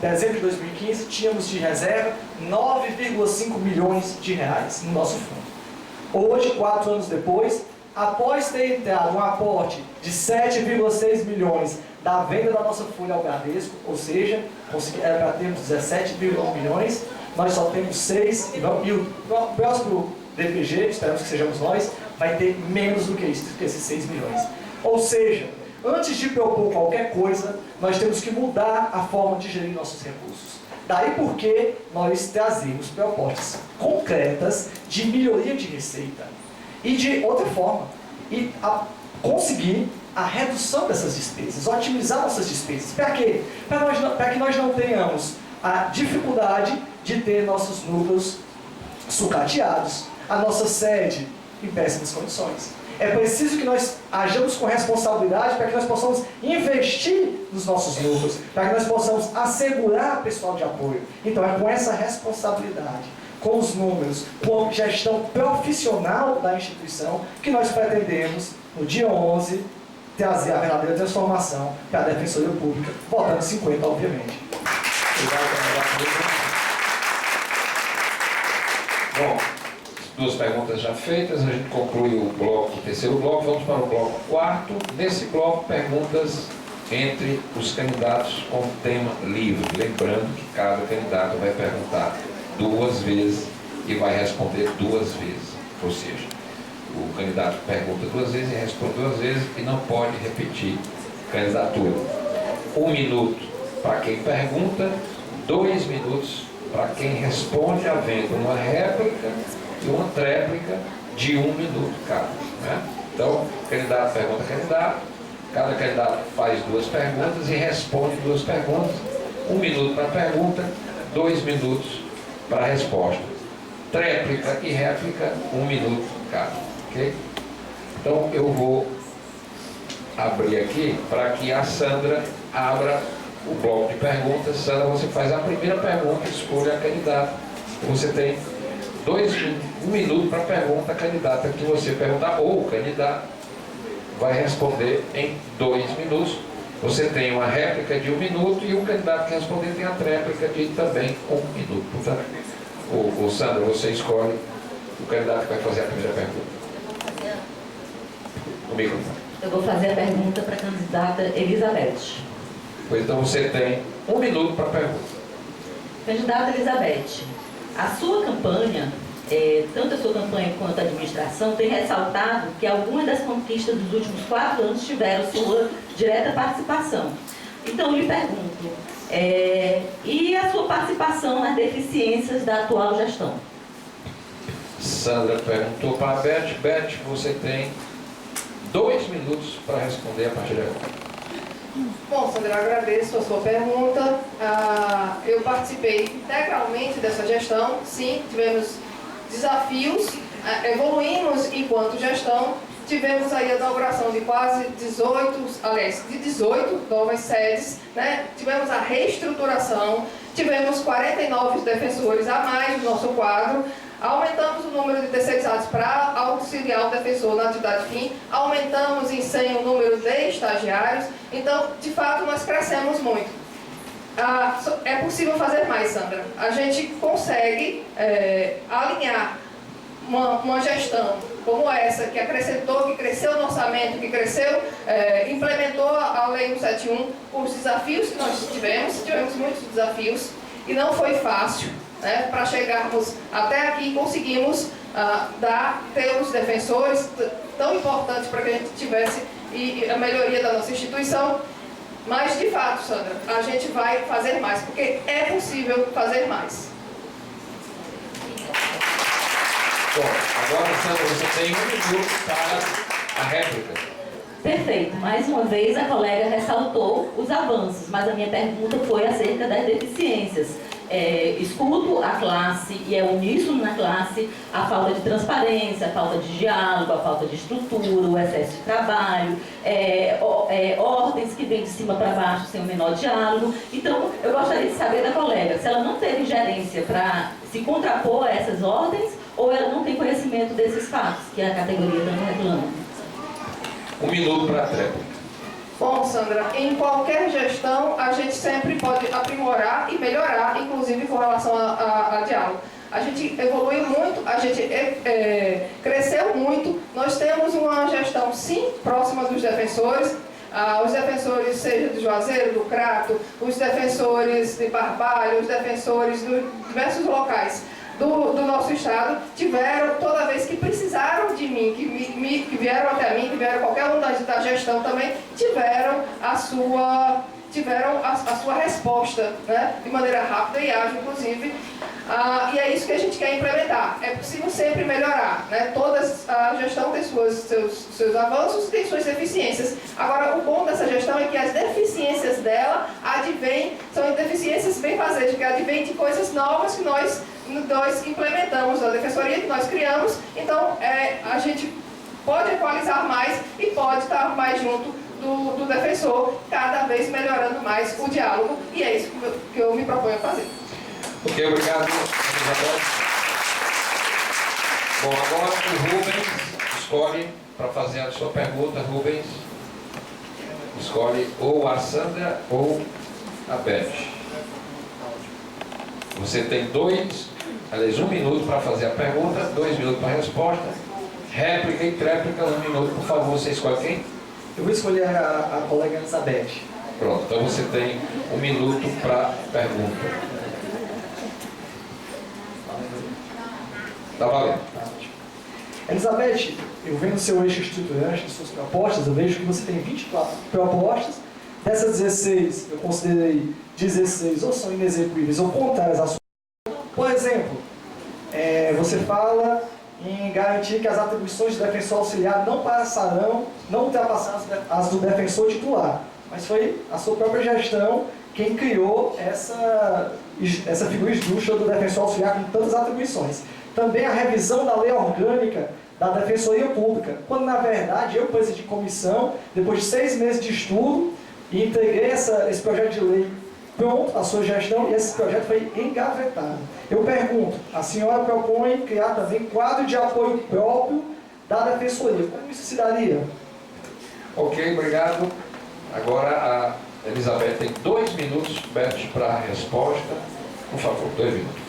em dezembro de 2015, tínhamos de reserva 9,5 milhões de reais no nosso fundo. Hoje, 4 anos depois, após ter entrado um aporte de 7,6 milhões da venda da nossa folha ao Bradesco, ou seja, era para termos 17,1 milhões, nós só temos 6, e o próximo DPG, esperamos que sejamos nós, vai ter menos do que isso, do que esses 6 milhões. Ou seja, antes de propor qualquer coisa, nós temos que mudar a forma de gerir nossos recursos. Daí porque nós trazemos propostas concretas de melhoria de receita e de outra forma, e conseguir a redução dessas despesas, otimizar nossas despesas. Para quê? Para que nós não tenhamos a dificuldade de ter nossos núcleos sucateados, a nossa sede em péssimas condições. É preciso que nós ajamos com responsabilidade para que nós possamos investir nos nossos núcleos, para que nós possamos assegurar pessoal de apoio. Então é com essa responsabilidade, com os números, com a gestão profissional da instituição, que nós pretendemos, no dia 11, trazer a verdadeira transformação para a Defensoria Pública, votando 50, obviamente. Bom, duas perguntas já feitas, a gente conclui o terceiro bloco, vamos para o bloco quarto. Nesse bloco, perguntas entre os candidatos com tema livre. Lembrando que cada candidato vai perguntar 2 vezes e vai responder 2 vezes. Ou seja, o candidato pergunta 2 vezes e responde 2 vezes e não pode repetir candidatura. 1 minuto para quem pergunta, 2 minutos para quem responde, havendo uma réplica e uma tréplica de 1 minuto cada. Né? Então, candidato pergunta candidato, cada candidato faz 2 perguntas e responde 2 perguntas. 1 minuto para a pergunta, 2 minutos para a resposta. Tréplica e réplica, 1 minuto cada. Okay? Então, eu vou abrir aqui para que a Sandra abra o bloco de perguntas. Sandra, você faz a primeira pergunta, escolha a candidata. Você tem 1 minuto para a pergunta candidata que você perguntar, ou o candidato vai responder em 2 minutos. Você tem uma réplica de 1 minuto e o candidato que responder tem a tréplica de também 1 minuto. Portanto, o Sandra, você escolhe o candidato que vai fazer a primeira pergunta. O microfone. Eu vou fazer a pergunta para a candidata Elizabeth. Pois então você tem 1 minuto para a pergunta. Candidata Elizabeth, a sua campanha, tanto a sua campanha quanto a administração, tem ressaltado que algumas das conquistas dos últimos 4 anos tiveram sua direta participação. Então, eu lhe pergunto, e a sua participação nas deficiências da atual gestão? Sandra perguntou para a Beth. Beth, você tem 2 minutos para responder a partir de agora. Bom, Sandra, eu agradeço a sua pergunta. Eu participei integralmente dessa gestão. Sim, tivemos desafios, evoluímos enquanto gestão. Tivemos aí a inauguração de quase 18 novas sedes, né? Tivemos a reestruturação, tivemos 49 defensores a mais no nosso quadro. Aumentamos o número de terceirizados para auxiliar o defensor na atividade fim, aumentamos em 100 o número de estagiários, então, de fato, nós crescemos muito. É possível fazer mais, Sandra. A gente consegue alinhar uma gestão como essa, que acrescentou, que cresceu no orçamento, que cresceu, implementou a Lei 171, os desafios que nós tivemos muitos desafios, e não foi fácil. Para chegarmos até aqui, conseguimos ter os defensores tão importantes para que a gente tivesse a melhoria da nossa instituição. Mas, de fato, Sandra, a gente vai fazer mais, porque é possível fazer mais. Bom, agora, Sandra, você tem 1 minuto para a réplica. Perfeito. Mais uma vez, a colega ressaltou os avanços, mas a minha pergunta foi acerca das deficiências. Escuto a classe e é uníssono na classe a falta de transparência, a falta de diálogo, a falta de estrutura, o excesso de trabalho, ordens que vêm de cima para baixo sem o menor diálogo. Então, eu gostaria de saber da colega se ela não teve gerência para se contrapor a essas ordens ou ela não tem conhecimento desses fatos que a categoria tanto reclama. 1 minuto para a tréplica. Bom, Sandra, em qualquer gestão a gente sempre pode aprimorar e melhorar, inclusive com relação a diálogo. A gente evoluiu muito, a gente cresceu muito, nós temos uma gestão, sim, próxima dos defensores, os defensores, seja do Juazeiro, do Crato, os defensores de Barbalho, os defensores de diversos locais do nosso estado, tiveram, toda vez que precisaram de mim, que vieram até mim, que vieram qualquer um da gestão também, tiveram a sua resposta, né, de maneira rápida e ágil, inclusive. E é isso que a gente quer implementar. É possível sempre melhorar, né? A gestão tem seus avanços e tem suas deficiências. Agora, o bom dessa gestão é que as deficiências dela são deficiências bem fazejas, que advêm de coisas novas que nós implementamos, a defensoria que nós criamos. Então, a gente pode equalizar mais e pode estar mais junto do defensor, cada vez melhorando mais o diálogo, e é isso que eu me proponho a fazer. Ok, obrigado, Isabel. Bom, agora o Rubens escolhe para fazer a sua pergunta. Rubens escolhe ou a Sandra ou a Beth. Você tem 1 minuto para fazer a pergunta, 2 minutos para a resposta, réplica e tréplica, 1 minuto, por favor. Você escolhe quem? Eu vou escolher a colega Elizabeth. Pronto, então você tem 1 minuto para pergunta. Tá valendo. Elizabeth, eu vendo o seu eixo estruturante de suas propostas, eu vejo que você tem 24 propostas. Dessas 16, eu considerei 16 ou são inexequíveis ou contrárias à sua. Por exemplo, você fala em garantir que as atribuições do defensor auxiliar não ultrapassarão as do defensor titular. Mas foi a sua própria gestão quem criou essa figura esdrúxula do defensor auxiliar com tantas atribuições. Também a revisão da lei orgânica da Defensoria Pública, quando na verdade eu presidi comissão, depois de 6 meses de estudo, e entreguei esse projeto de lei pronto à sua gestão, e esse projeto foi engavetado. Eu pergunto, a senhora propõe criar também quadro de apoio próprio da Defensoria. Como isso se daria? Ok, obrigado. Agora a Elizabeth tem 2 minutos, Beth, para a resposta. Por favor, 2 minutos.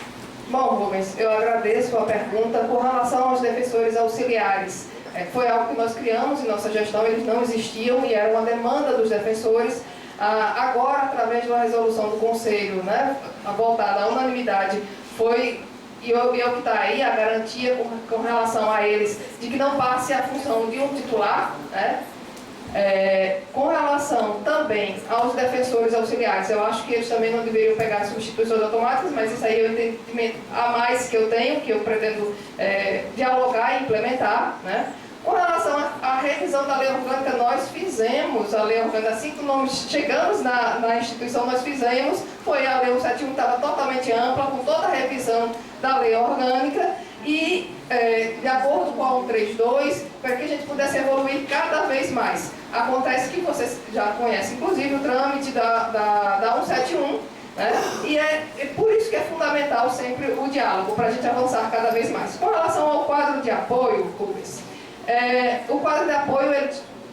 Bom, Rubens, eu agradeço a pergunta. Com relação aos defensores auxiliares, foi algo que nós criamos em nossa gestão, eles não existiam e era uma demanda dos defensores. Agora, através de uma resolução do Conselho, né, voltada à unanimidade, e o que está aí, a garantia com relação a eles, de que não passe a função de um titular, né? Com relação também aos defensores auxiliares, eu acho que eles também não deveriam pegar substituições automáticas, mas isso aí é o entendimento a mais que eu tenho, que eu pretendo dialogar e implementar, né? Com relação à revisão da lei orgânica, nós fizemos a lei orgânica, assim que nós chegamos na instituição, nós fizemos, foi a lei 171, estava totalmente ampla, com toda a revisão da lei orgânica, e de acordo com a 132, para que a gente pudesse evoluir cada vez mais. Acontece que vocês já conhecem, inclusive, o trâmite da 171, né? E é por isso que é fundamental sempre o diálogo, para a gente avançar cada vez mais. Com relação ao quadro de apoio, Rubens, o quadro de apoio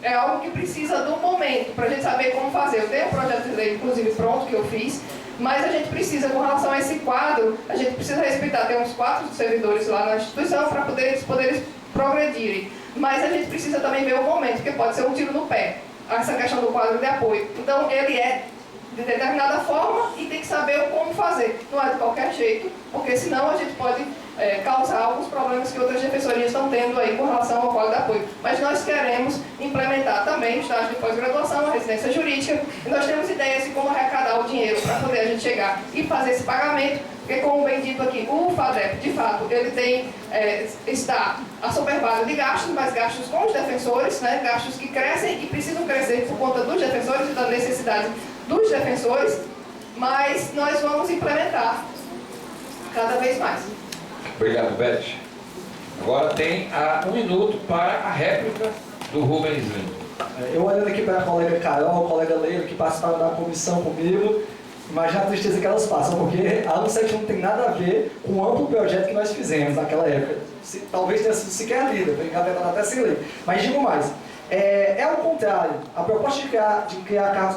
é algo que precisa do momento, para a gente saber como fazer. Eu tenho um projeto de lei, inclusive, pronto, que eu fiz, mas a gente precisa, com relação a esse quadro, a gente precisa respeitar, tem uns 4 servidores lá na instituição para eles poderem progredirem. Mas a gente precisa também ver o momento, porque pode ser um tiro no pé, essa questão do quadro de apoio. Então, ele é de determinada forma e tem que saber como fazer. Não é de qualquer jeito, porque senão a gente pode causar alguns problemas que outras defensorias estão tendo aí com relação ao quadro de apoio. Mas nós queremos implementar também o estágio de pós-graduação, a residência jurídica, e nós temos ideias de como arrecadar o dinheiro para poder a gente chegar e fazer esse pagamento, porque, como bem dito aqui, o FADEP, de fato, ele está assoberbado de gastos, mas gastos com os defensores, né, gastos que crescem e precisam crescer por conta dos defensores e da necessidade dos defensores, mas nós vamos implementar cada vez mais. Obrigado, Beth. Agora tem 1 minuto para a réplica do Rubens Lima. Eu olhando aqui para a colega Carol, a colega Leila, que participaram da comissão comigo, imagina a tristeza que elas passam, porque a 171 não tem nada a ver com o amplo projeto que nós fizemos naquela época. Talvez tenha sido sequer lida, foi engavetado até sem ler. Mas digo mais, é ao contrário. A proposta de criar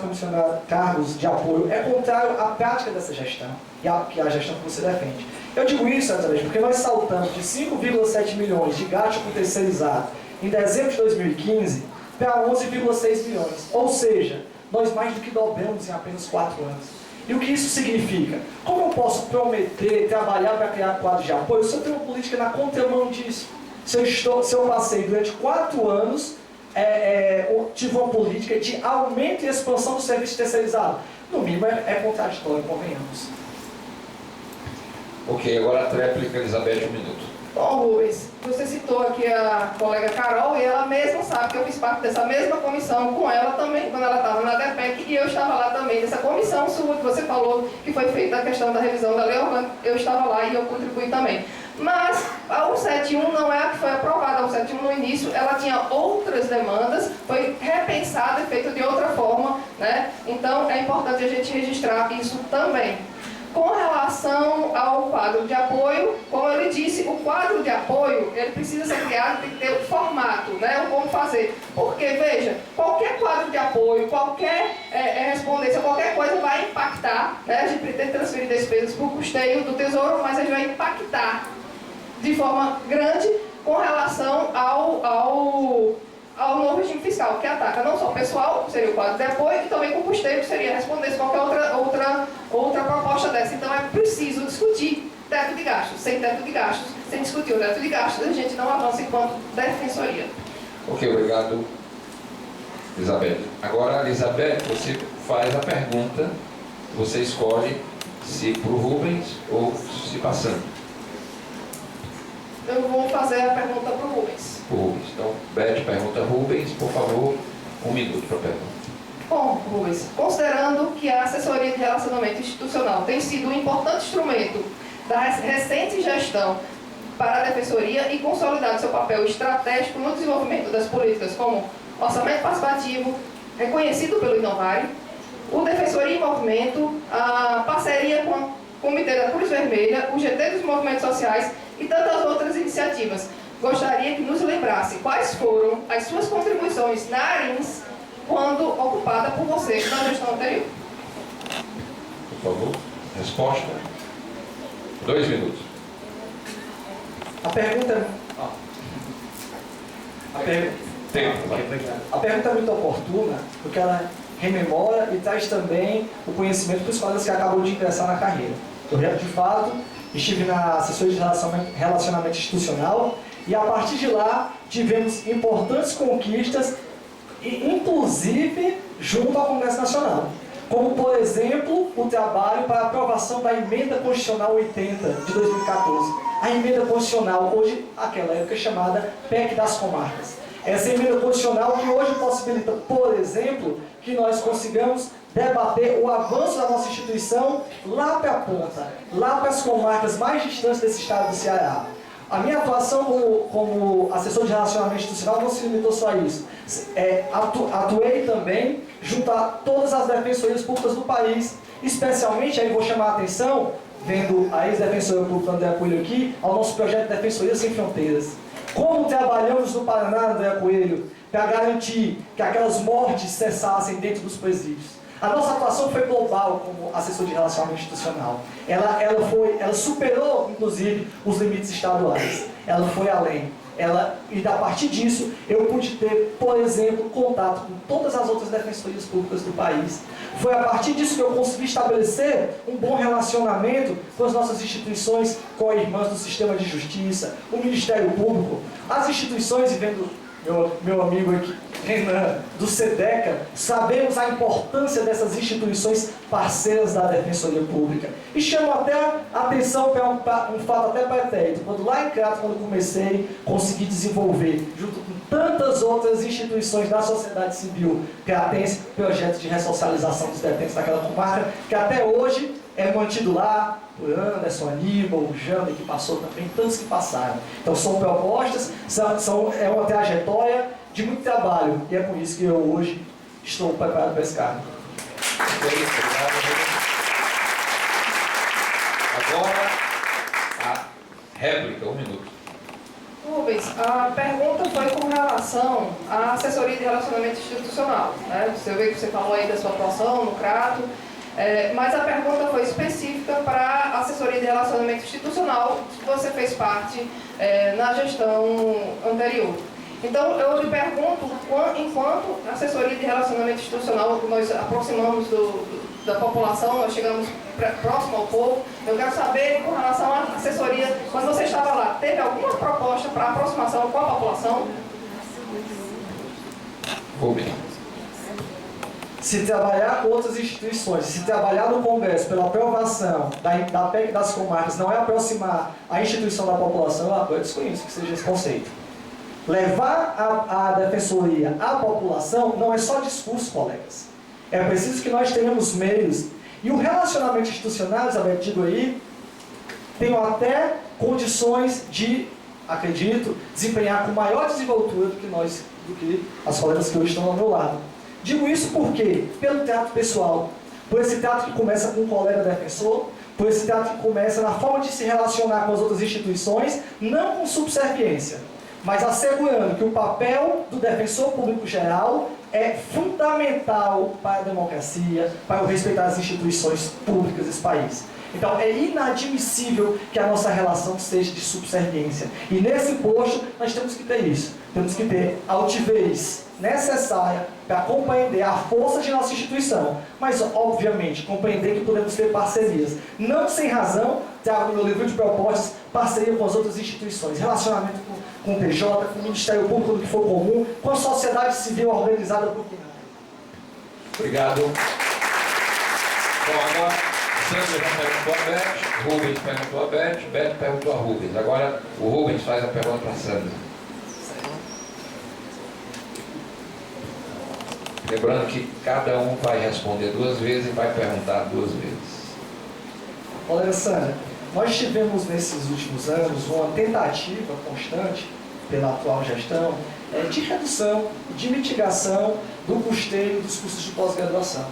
cargos de apoio é contrário à prática dessa gestão, que é a gestão que você defende. Eu digo isso, Elizabeth, porque nós saltamos de 5,7 milhões de gasto com terceirizado em dezembro de 2015 para 11,6 milhões. Ou seja, nós mais do que dobramos em apenas 4 anos. E o que isso significa? Como eu posso prometer, trabalhar para criar quadro de apoio se eu tenho uma política na contramão disso? Se eu passei durante 4 anos, tive uma política de aumento e expansão do serviço terceirizado. No mínimo é contraditório, convenhamos. Ok, agora a tréplica, Elizabeth, 1 minuto. Bom, Rubens, você citou aqui a colega Carol e ela mesma sabe que eu fiz parte dessa mesma comissão com ela também, quando ela estava na DEPEC, e eu estava lá também, nessa comissão sua que você falou, que foi feita a questão da revisão da lei orgânica, eu estava lá e eu contribuí também. Mas a 171 não é a que foi aprovada. A 171 no início, ela tinha outras demandas, foi repensada e feita de outra forma, né? Então é importante a gente registrar isso também. Com relação ao quadro de apoio, como ele disse, o quadro de apoio, ele precisa ser criado, tem que ter um formato, né? O como fazer. Porque, veja, qualquer quadro de apoio, qualquer respondência, qualquer coisa vai impactar, né? A gente pretende transferir despesas para o custeio do Tesouro, mas a gente vai impactar de forma grande com relação ao novo regime fiscal, que ataca não só o pessoal, que seria o quadro de apoio, e também com o custeio, que seria responder qualquer outra proposta dessa. Então é preciso discutir teto de gastos. Sem teto de gastos, sem discutir o teto de gastos, a gente não avança enquanto defensoria. Ok, obrigado, Elizabeth. Agora, Elizabeth, você faz a pergunta, você escolhe se para o Rubens ou se passando. Eu vou fazer a pergunta para o Rubens. Rubens. Então, Beth pergunta Rubens, por favor, 1 minuto para a pergunta. Bom, Rubens, considerando que a assessoria de relacionamento institucional tem sido um importante instrumento da recente gestão para a defensoria e consolidado seu papel estratégico no desenvolvimento das políticas como orçamento participativo, reconhecido pelo Inovare, o Defensoria em Movimento, a parceria com o Comitê da Cruz Vermelha, o GT dos Movimentos Sociais e tantas outras iniciativas. Gostaria que nos lembrasse quais foram as suas contribuições na ARINS quando ocupada por você na gestão anterior. Por favor, resposta. 2 minutos. A pergunta... Tempo. A pergunta é muito oportuna, porque ela rememora e traz também o conhecimento para os colegas que acabam de ingressar na carreira. Eu, de fato, estive na assessoria de relacionamento institucional e, a partir de lá, tivemos importantes conquistas, inclusive junto ao Congresso Nacional. Como, por exemplo, o trabalho para a aprovação da Emenda Constitucional 80 de 2014. A Emenda Constitucional, hoje, aquela época chamada PEC das Comarcas. Essa Emenda Constitucional que hoje possibilita, por exemplo, que nós consigamos debater o avanço da nossa instituição lá para a ponta, lá para as comarcas mais distantes desse estado do Ceará. A minha atuação como assessor de relacionamento institucional não se limitou só a isso. Atuei também junto a todas as defensorias públicas do país, especialmente, aí vou chamar a atenção, vendo a ex-defensora pública André Coelho aqui, ao nosso projeto de Defensoria Sem Fronteiras. Como trabalhamos no Paraná, André Coelho, para garantir que aquelas mortes cessassem dentro dos presídios. A nossa atuação foi global como assessor de relacionamento institucional. Ela superou, inclusive, os limites estaduais. Ela foi além. E a partir disso, eu pude ter, por exemplo, contato com todas as outras defensorias públicas do país. Foi a partir disso que eu consegui estabelecer um bom relacionamento com as nossas instituições co-irmãs do sistema de justiça, o Ministério Público, as instituições, e vendo meu amigo aqui, Renan, do SEDECA, sabemos a importância dessas instituições parceiras da Defensoria Pública. E chamo até a atenção para um fato até pretérito. Quando lá em Crato, quando comecei, consegui desenvolver, junto com tantas outras instituições da sociedade civil cratense, projetos de ressocialização dos detentos daquela comarca, que até hoje é mantido lá por Anderson, Aníbal, o Jander, que passou também, tantos que passaram. Então são propostas, é uma trajetória de muito trabalho, e é por isso que eu hoje estou preparado para esse cargo. Agora, a réplica, 1 minuto. Rubens, a pergunta foi com relação à assessoria de relacionamento institucional, né? Você vê que você falou aí da sua atuação no Crato, mas a pergunta foi específica para a assessoria de relacionamento institucional que você fez parte na gestão anterior. Então, eu lhe pergunto, enquanto assessoria de relacionamento institucional, nós aproximamos da população, nós chegamos próximo ao povo, eu quero saber, com relação à assessoria, quando você estava lá, teve alguma proposta para aproximação com a população? Rubens. Se trabalhar com outras instituições, se trabalhar no Congresso pela aprovação da PEC das comarcas não é aproximar a instituição da população, eu desconheço que seja esse conceito. Levar a defensoria à população não é só discurso, colegas. É preciso que nós tenhamos meios. E o relacionamento institucional, Isabel, digo aí, tenham até condições de, acredito, desempenhar com maior desenvoltura do que as colegas que hoje estão ao meu lado. Digo isso porque, pelo teatro pessoal, por esse teatro que começa com um colega defensor, por esse teatro que começa na forma de se relacionar com as outras instituições, não com subserviência, mas assegurando que o papel do defensor público geral é fundamental para a democracia, para o respeito às instituições públicas desse país. Então, é inadmissível que a nossa relação seja de subserviência. E nesse posto, nós temos que ter isso. Temos que ter a altivez necessária para compreender a força de nossa instituição. Mas, obviamente, compreender que podemos ter parcerias. Não sem razão, trago no meu livro de propostas, parceria com as outras instituições, relacionamento com o PJ, com o Ministério Público, do que for comum, com a sociedade civil organizada por quem. Obrigado. Bom, agora... Sandra já perguntou a Beth, Rubens perguntou a Beth perguntou a Rubens. Agora o Rubens faz a pergunta para a Sandra. Lembrando que cada um vai responder 2 vezes e vai perguntar 2 vezes. Olha, Sandra, nós tivemos nesses últimos anos uma tentativa constante pela atual gestão de redução, de mitigação do custeio dos cursos de pós-graduação.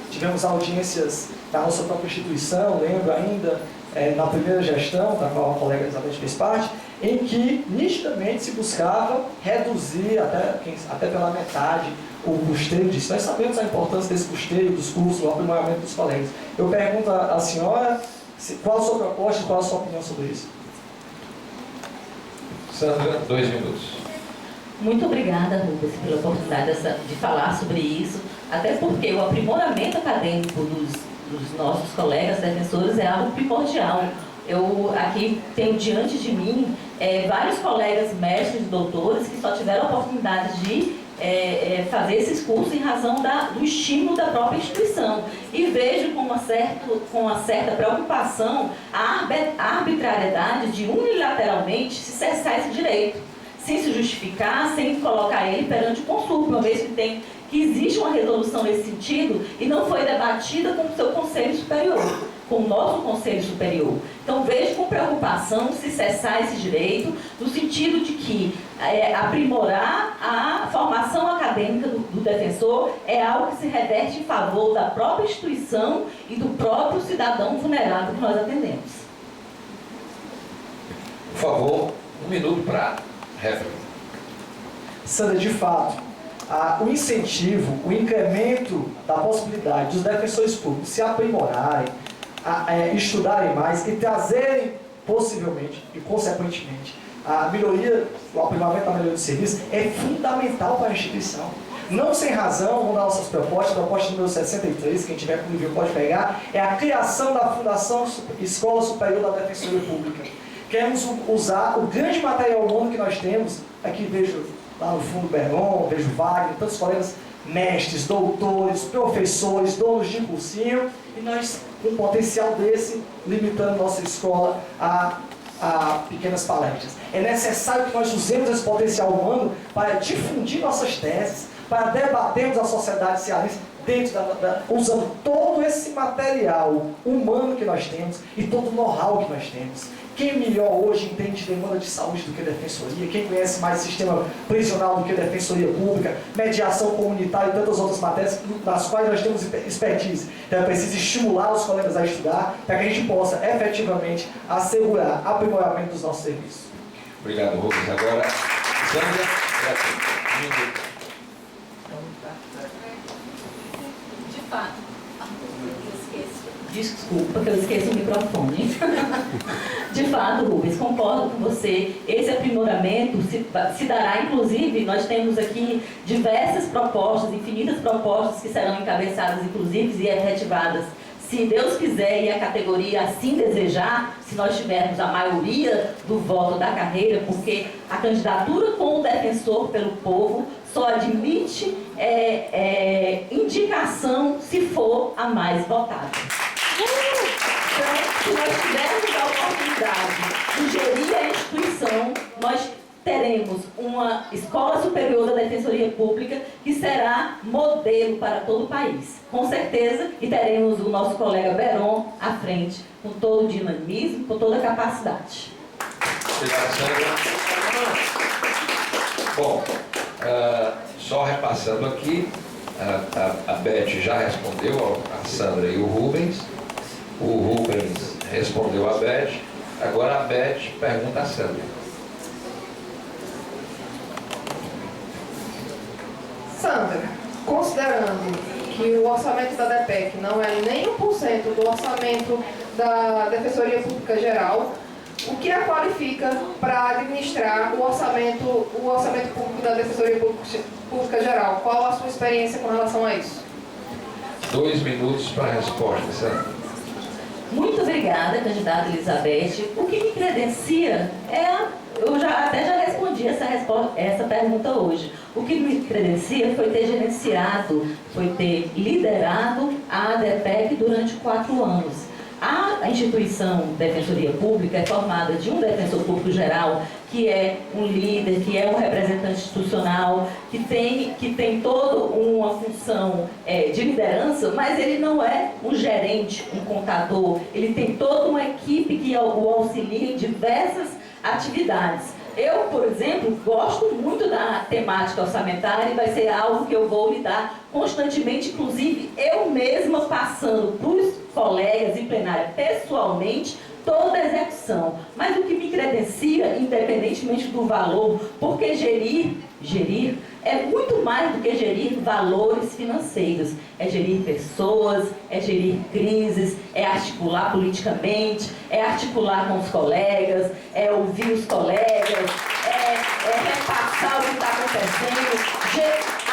Tivemos audiências da nossa própria instituição, lembro ainda, na primeira gestão, da qual a colega Elizabeth fez parte, em que nitidamente se buscava reduzir até pela metade o custeio disso. Nós sabemos a importância desse custeio, dos cursos, o aprimoramento dos colegas. Eu pergunto à senhora qual a sua proposta e qual a sua opinião sobre isso. Sandra, 2 minutos. Muito obrigada, Rubens, pela oportunidade de falar sobre isso, até porque o aprimoramento acadêmico dos nossos colegas defensores é algo primordial. Eu aqui tenho diante de mim vários colegas mestres e doutores que só tiveram a oportunidade de fazer esses cursos em razão do estímulo da própria instituição. E vejo com uma certa preocupação a arbitrariedade de unilateralmente se cessar esse direito, sem se justificar, sem colocar ele perante o consulta, uma vez que existe uma resolução nesse sentido e não foi debatida com o seu Conselho Superior, com o nosso Conselho Superior. Então, vejo com preocupação se cessar esse direito, no sentido de que aprimorar a formação acadêmica do defensor é algo que se reverte em favor da própria instituição e do próprio cidadão vulnerável que nós atendemos. Por favor, 1 minuto para réplica. Sandra, de fato, o incentivo, o incremento da possibilidade dos defensores públicos se aprimorarem, estudarem mais e trazerem, possivelmente e consequentemente, a melhoria, o aprimoramento da melhoria do serviço é fundamental para a instituição. Não sem razão, uma das nossas propostas, a proposta número 63, quem tiver com o livro pode pegar, é a criação da Fundação Escola Superior da Defensoria Pública. Queremos usar o grande material humano que nós temos, aqui vejo lá no fundo Bergon, vejo Wagner, tantos colegas mestres, doutores, professores, donos de cursinho, e nós, com um potencial desse, limitando nossa escola a pequenas palestras. É necessário que nós usemos esse potencial humano para difundir nossas teses, para debatermos a sociedade cearense usando todo esse material humano que nós temos e todo o know-how que nós temos. Quem melhor hoje entende demanda de saúde do que defensoria, quem conhece mais sistema prisional do que defensoria pública, mediação comunitária e tantas outras matérias nas quais nós temos expertise. Então é preciso estimular os colegas a estudar para que a gente possa efetivamente assegurar o aprimoramento dos nossos serviços. Obrigado, Rubens. Agora, Sandra, De fato. Desculpa que eu esqueço o microfone. De fato, Rubens, concordo com você. Esse aprimoramento se dará, inclusive, nós temos aqui diversas propostas, infinitas propostas que serão encabeçadas, inclusive, e efetivadas, se Deus quiser e a categoria assim desejar, se nós tivermos a maioria do voto da carreira, porque a candidatura com o defensor pelo povo só admite indicação se for a mais votada. Então, se nós tivermos a oportunidade de gerir a instituição, nós teremos teremos uma Escola Superior da Defensoria Pública que será modelo para todo o país, com certeza, e teremos o nosso colega Beron à frente, com todo o dinamismo, com toda a capacidade. Obrigado, Sandra. Bom, só repassando aqui, a Beth já respondeu a Sandra e o Rubens respondeu a Beth, agora a Beth pergunta a Sandra. Sandra, considerando que o orçamento da DEPEC não é nem 1% do orçamento da Defensoria Pública Geral, o que a qualifica para administrar o orçamento público da Defensoria Pública Geral? Qual a sua experiência com relação a isso? 2 minutos para a resposta, Sandra. Muito obrigada, candidata Elizabeth. O que me credencia eu já respondi essa pergunta hoje. O que me credencia foi ter gerenciado, foi ter liderado a ADEPEC durante 4 anos. A instituição Defensoria Pública é formada de um defensor público geral, que é um líder, que é um representante institucional, que tem toda uma função de liderança, mas ele não é um gerente, um contador, ele tem toda uma equipe que o auxilia em diversas atividades. Eu, por exemplo, gosto muito da temática orçamentária e vai ser algo que eu vou lidar constantemente, inclusive eu mesma passando para os colegas em plenária pessoalmente toda a execução. Mas o que me credencia, independentemente do valor, porque gerir é muito mais do que gerir valores financeiros. É gerir pessoas, é gerir crises, é articular politicamente, é articular com os colegas, é ouvir os colegas, é repassar o que está acontecendo.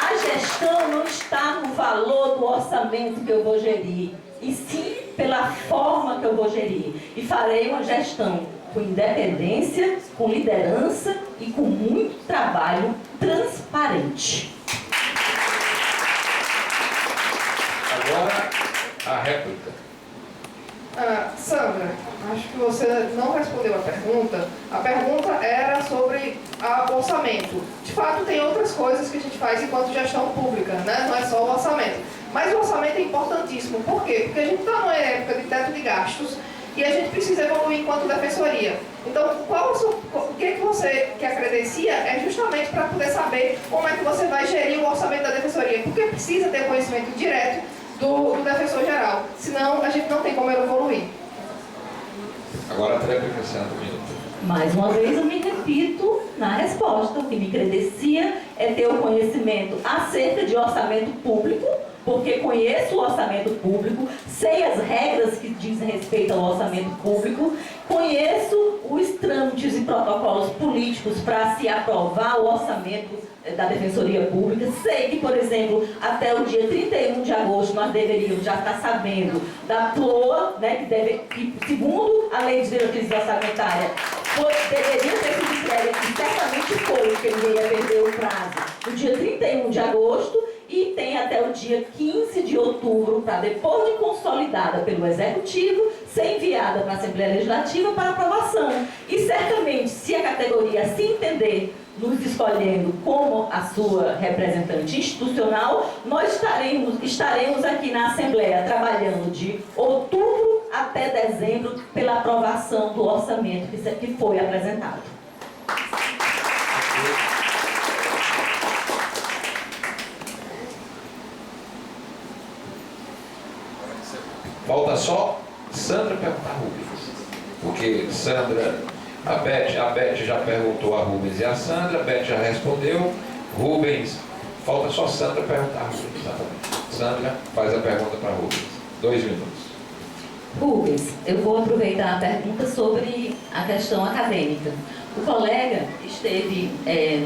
A gestão não está no valor do orçamento que eu vou gerir, e sim pela forma que eu vou gerir. E farei uma gestão com independência, com liderança e com muito trabalho transparente. Agora, a réplica. Sandra, acho que você não respondeu a pergunta. A pergunta era sobre o orçamento. De fato, tem outras coisas que a gente faz enquanto gestão pública, né? Não é só o orçamento. Mas o orçamento é importantíssimo. Por quê? Porque a gente está numa época de teto de gastos e a gente precisa evoluir enquanto defensoria. Então, o que você que a credencia é justamente para poder saber como é que você vai gerir o orçamento da defensoria. Porque precisa ter conhecimento direto do defensor geral. Senão, a gente não tem como evoluir. Agora, a réplica, Sandra, 1 minuto. Mais uma vez eu me repito na resposta. O que me credencia é ter o conhecimento acerca de orçamento público, porque conheço o orçamento público, sei as regras que dizem respeito ao orçamento público, conheço os trâmites e protocolos políticos para se aprovar o orçamento da Defensoria Pública. Sei que, por exemplo, até o dia 31 de agosto nós deveríamos já estar sabendo da PLOA, né, que segundo a Lei de Diretrizes Orçamentárias, deveria ter sido entregue, e certamente foi, porque ninguém ia perder o prazo, no dia 31 de agosto, e tem até o dia 15 de outubro, para depois de consolidada pelo Executivo, ser enviada para a Assembleia Legislativa para aprovação. E certamente, se a categoria se entender nos escolhendo como a sua representante institucional, nós estaremos aqui na Assembleia trabalhando de outubro até dezembro pela aprovação do orçamento que foi apresentado. Falta só Sandra perguntar a Rubens. Porque a Beth já perguntou a Rubens e a Sandra, a Beth já respondeu. Rubens, falta só Sandra perguntar a Rubens. Exatamente. Sandra faz a pergunta para Rubens. 2 minutos. Rubens, eu vou aproveitar a pergunta sobre a questão acadêmica. O colega esteve,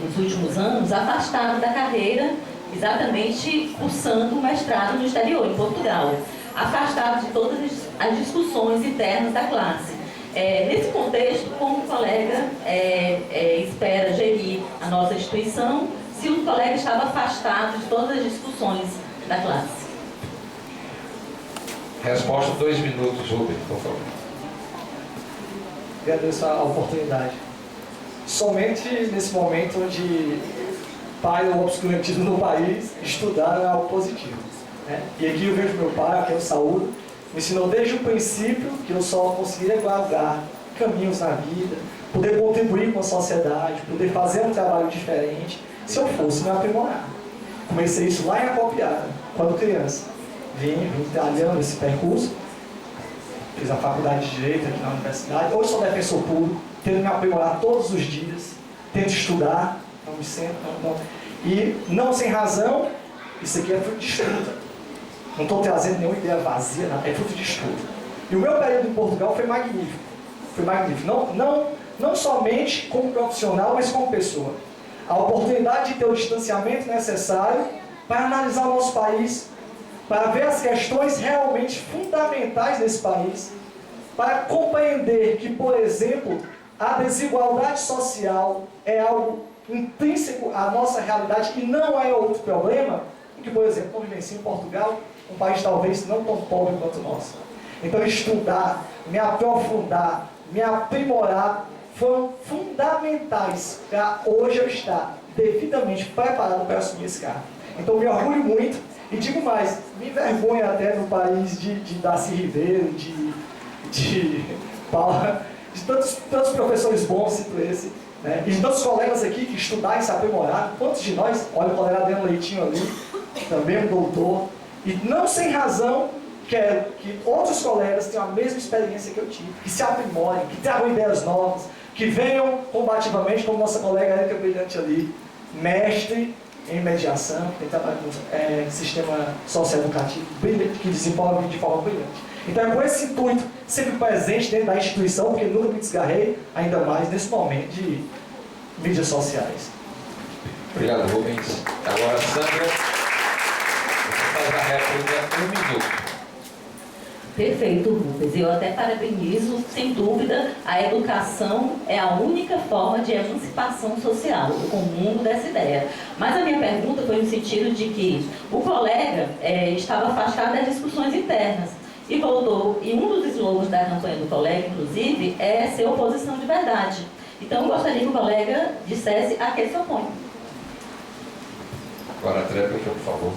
nos últimos anos, afastado da carreira, exatamente cursando o mestrado no exterior, em Portugal. Afastado de todas as discussões internas da classe. Nesse contexto, como o colega espera gerir a nossa instituição, se o colega estava afastado de todas as discussões da classe? Resposta 2 minutos, Rubens, por favor. Agradeço a oportunidade. somente nesse momento onde pai ou obscurantismo no país, estudar é algo positivo. Né? E aqui eu vejo meu pai, que eu saúdo, me ensinou desde o princípio que eu só conseguiria guardar caminhos na vida, poder contribuir com a sociedade, poder fazer um trabalho diferente, se eu fosse me aprimorar. Comecei isso lá em Acopiara, quando criança. Vim trabalhando esse percurso, fiz a faculdade de Direito aqui na universidade, hoje sou defensor público, tento me aprimorar todos os dias, tento estudar, não me sento, e não sem razão, isso aqui é fruto de estudo. Não estou trazendo nenhuma ideia vazia, não, é fruto de estudo. E o meu período em Portugal foi magnífico. Foi magnífico. Não somente como profissional, mas como pessoa. A oportunidade de ter o distanciamento necessário para analisar o nosso país, para ver as questões realmente fundamentais desse país, para compreender que, por exemplo, a desigualdade social é algo intrínseco à nossa realidade e não é outro problema, que, por exemplo, eu vivencio em Portugal, um país talvez não tão pobre quanto o nosso. Então, estudar, me aprofundar, me aprimorar, foram fundamentais para hoje eu estar devidamente preparado para assumir esse cargo. Então, me orgulho muito e digo mais, me envergonho até no país de Darcy Ribeiro, de Paula, de tantos professores bons, cito esse, né? E de tantos colegas aqui que estudaram e se aprimoraram. Quantos de nós, olha o colega Adriano Leitinho ali, também um doutor, e não sem razão quero que outros colegas tenham a mesma experiência que eu tive, que se aprimorem, que tragam ideias novas, que venham combativamente, como nossa colega Érica Brilhante ali, mestre em mediação, que tem trabalho no sistema socioeducativo brilhante, que desenvolve de forma brilhante. Então é com esse intuito, sempre presente dentro da instituição, porque nunca me desgarrei, ainda mais nesse momento de mídias sociais. Obrigado, Rubens. Agora, Sandra, você faz a réplica em 1 minuto. Perfeito, Rubens. Eu até parabenizo, sem dúvida, a educação é a única forma de emancipação social. Eu comungo dessa ideia. Mas a minha pergunta foi no sentido de que o colega estava afastado das discussões internas e voltou, e um dos slogans da campanha do colega, inclusive, é ser oposição de verdade. Então, eu gostaria que o colega dissesse a que se opõe. Agora, a tréplica, por favor.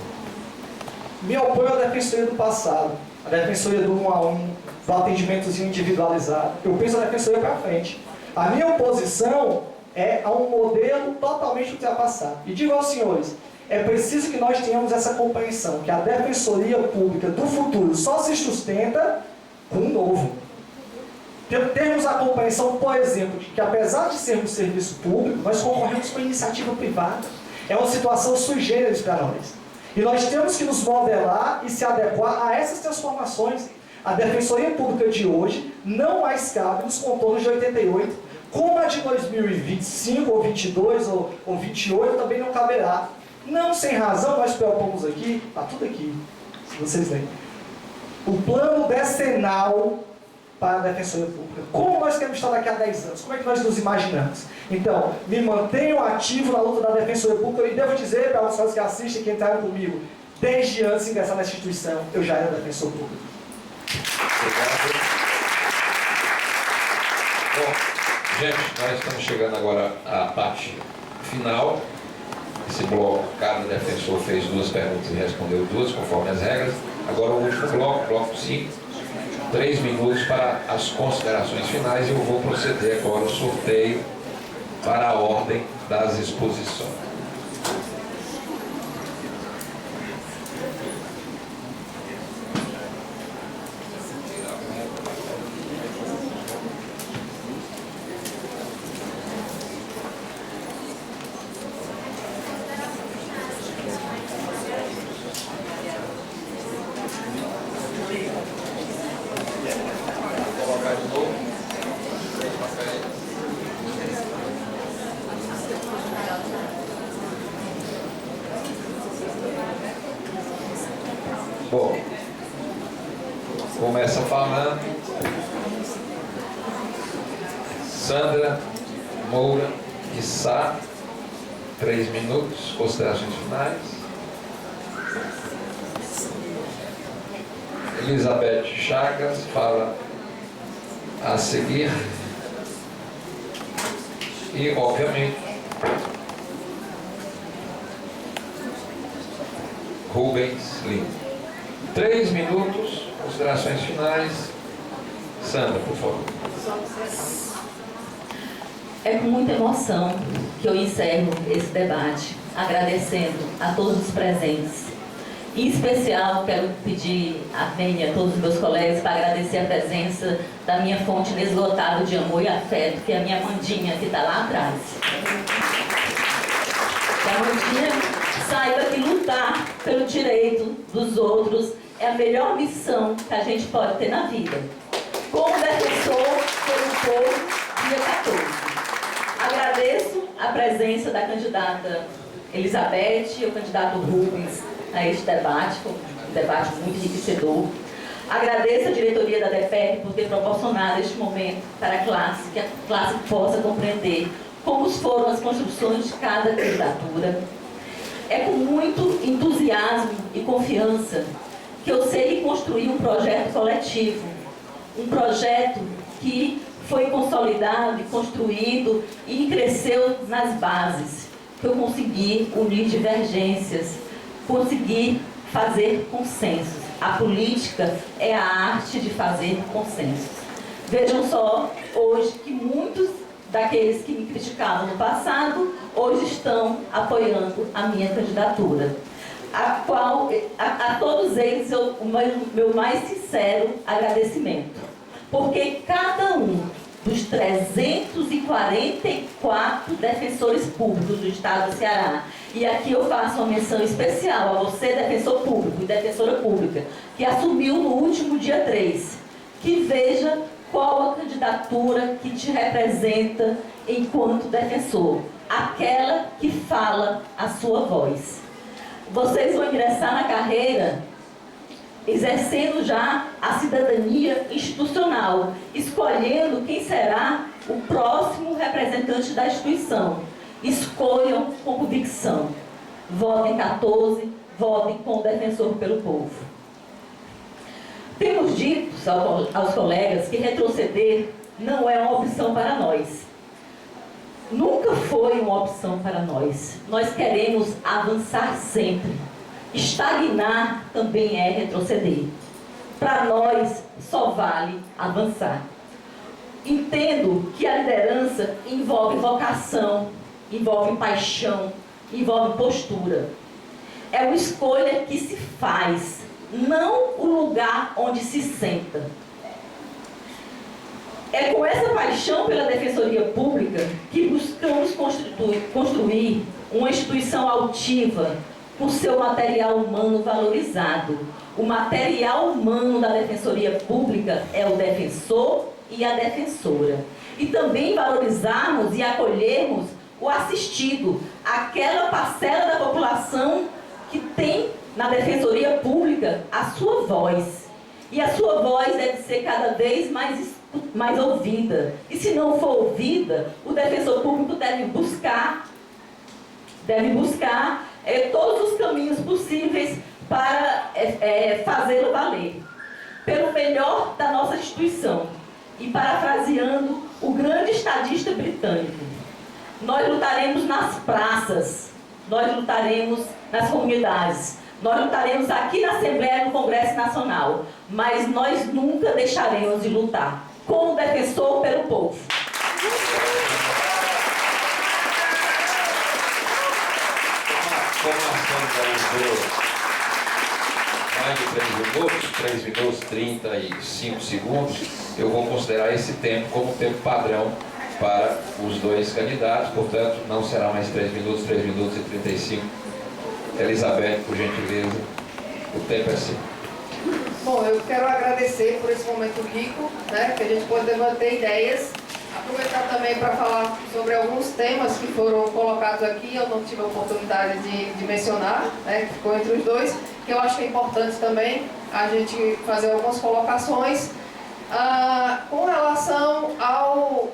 Me oponho à defensoria do passado, a defensoria do 1 a 1, do atendimentozinho individualizado. Eu penso a defensoria para frente. A minha oposição é a um modelo totalmente ultrapassado. E digo aos senhores, é preciso que nós tenhamos essa compreensão, que a defensoria pública do futuro só se sustenta com o novo. Temos a compreensão, por exemplo, de que apesar de sermos serviço público, nós concorremos com a iniciativa privada. É uma situação sui generis para nós. E nós temos que nos modelar e se adequar a essas transformações. A Defensoria Pública de hoje não mais cabe nos contornos de 88, como a de 2025, ou 22, ou 28 também não caberá. Não sem razão, nós propomos aqui, está tudo aqui, se vocês lerem, o plano decenal para a Defensoria Pública. Como nós queremos estar daqui a 10 anos? Como é que nós nos imaginamos? Então, me mantenho ativo na luta da Defensoria Pública e devo dizer para os pessoas que assistem, que entraram comigo, desde antes de ingressar nessa instituição, eu já era defensor público. Obrigado. Bom, gente, nós estamos chegando agora à parte final. Esse bloco, cada defensor fez 2 perguntas e respondeu 2, conforme as regras. Agora o último bloco, bloco 5, 3 minutos para as considerações finais e eu vou proceder agora ao sorteio para a ordem das exposições. Bom, começa falando Sandra Moura e Sá, 3 minutos, considerações finais. Elizabeth Chagas fala a seguir. E, obviamente, Rubens Lima. 3 minutos, considerações finais. Sandra, por favor. É com muita emoção que eu encerro esse debate, agradecendo a todos os presentes. Em especial, quero pedir a Vênia, a todos os meus colegas, para agradecer a presença da minha fonte inesgotável de amor e afeto, que é a minha Amandinha, que está lá atrás. Que a Amandinha saiba que lutar pelo direito dos outros é a melhor missão que a gente pode ter na vida. Como defensor pelo povo, dia 14. Agradeço a presença da candidata Elizabeth e o candidato Rubens a este debate, foi um debate muito enriquecedor. Agradeço a diretoria da DEPEC por ter proporcionado este momento para a classe, que a classe possa compreender como foram as construções de cada candidatura. É com muito entusiasmo e confiança que eu sei construir um projeto coletivo, um projeto que foi consolidado e construído e cresceu nas bases, que eu consegui unir divergências, conseguir fazer consensos. A política é a arte de fazer consensos. Vejam só, hoje, que muitos daqueles que me criticavam no passado, hoje estão apoiando a minha candidatura, a todos eles o meu mais sincero agradecimento, porque cada um dos 344 defensores públicos do Estado do Ceará, e aqui eu faço uma menção especial a você, defensor público e defensora pública, que assumiu no último dia 3, que veja qual a candidatura que te representa enquanto defensor, aquela que fala a sua voz. Vocês vão ingressar na carreira exercendo já a cidadania institucional, escolhendo quem será o próximo representante da instituição. Escolham com convicção. Votem 14, votem com o defensor pelo povo. Temos dito aos colegas que retroceder não é uma opção para nós. Nunca foi uma opção para nós. Nós queremos avançar sempre. Estagnar também é retroceder. Para nós, só vale avançar. Entendo que a liderança envolve vocação, envolve paixão, envolve postura. É uma escolha que se faz, não o lugar onde se senta. É com essa paixão pela Defensoria Pública que buscamos construir uma instituição altiva, com seu material humano valorizado. O material humano da Defensoria Pública é o defensor e a defensora. E também valorizarmos e acolhermos o assistido, aquela parcela da população que tem na Defensoria Pública a sua voz. E a sua voz deve ser cada vez mais ouvida. E se não for ouvida, o defensor público deve buscar todos os caminhos possíveis para fazê-lo valer. Pelo melhor da nossa instituição. E parafraseando o grande estadista britânico, nós lutaremos nas praças, nós lutaremos nas comunidades, nós lutaremos aqui na Assembleia e no Congresso Nacional, mas nós nunca deixaremos de lutar como defensor pelo povo. Como a Sandra usou mais de 3 minutos, 35 segundos, eu vou considerar esse tempo como tempo padrão para os dois candidatos, portanto, não será mais 3 minutos e 35. Elizabeth, por gentileza, o tempo é seu. Bom, eu quero agradecer por esse momento rico, né, que a gente pode debater ideias. Aproveitar também para falar sobre alguns temas que foram colocados aqui, eu não tive a oportunidade de mencionar, né, que ficou entre os dois, que eu acho que é importante também a gente fazer algumas colocações com relação ao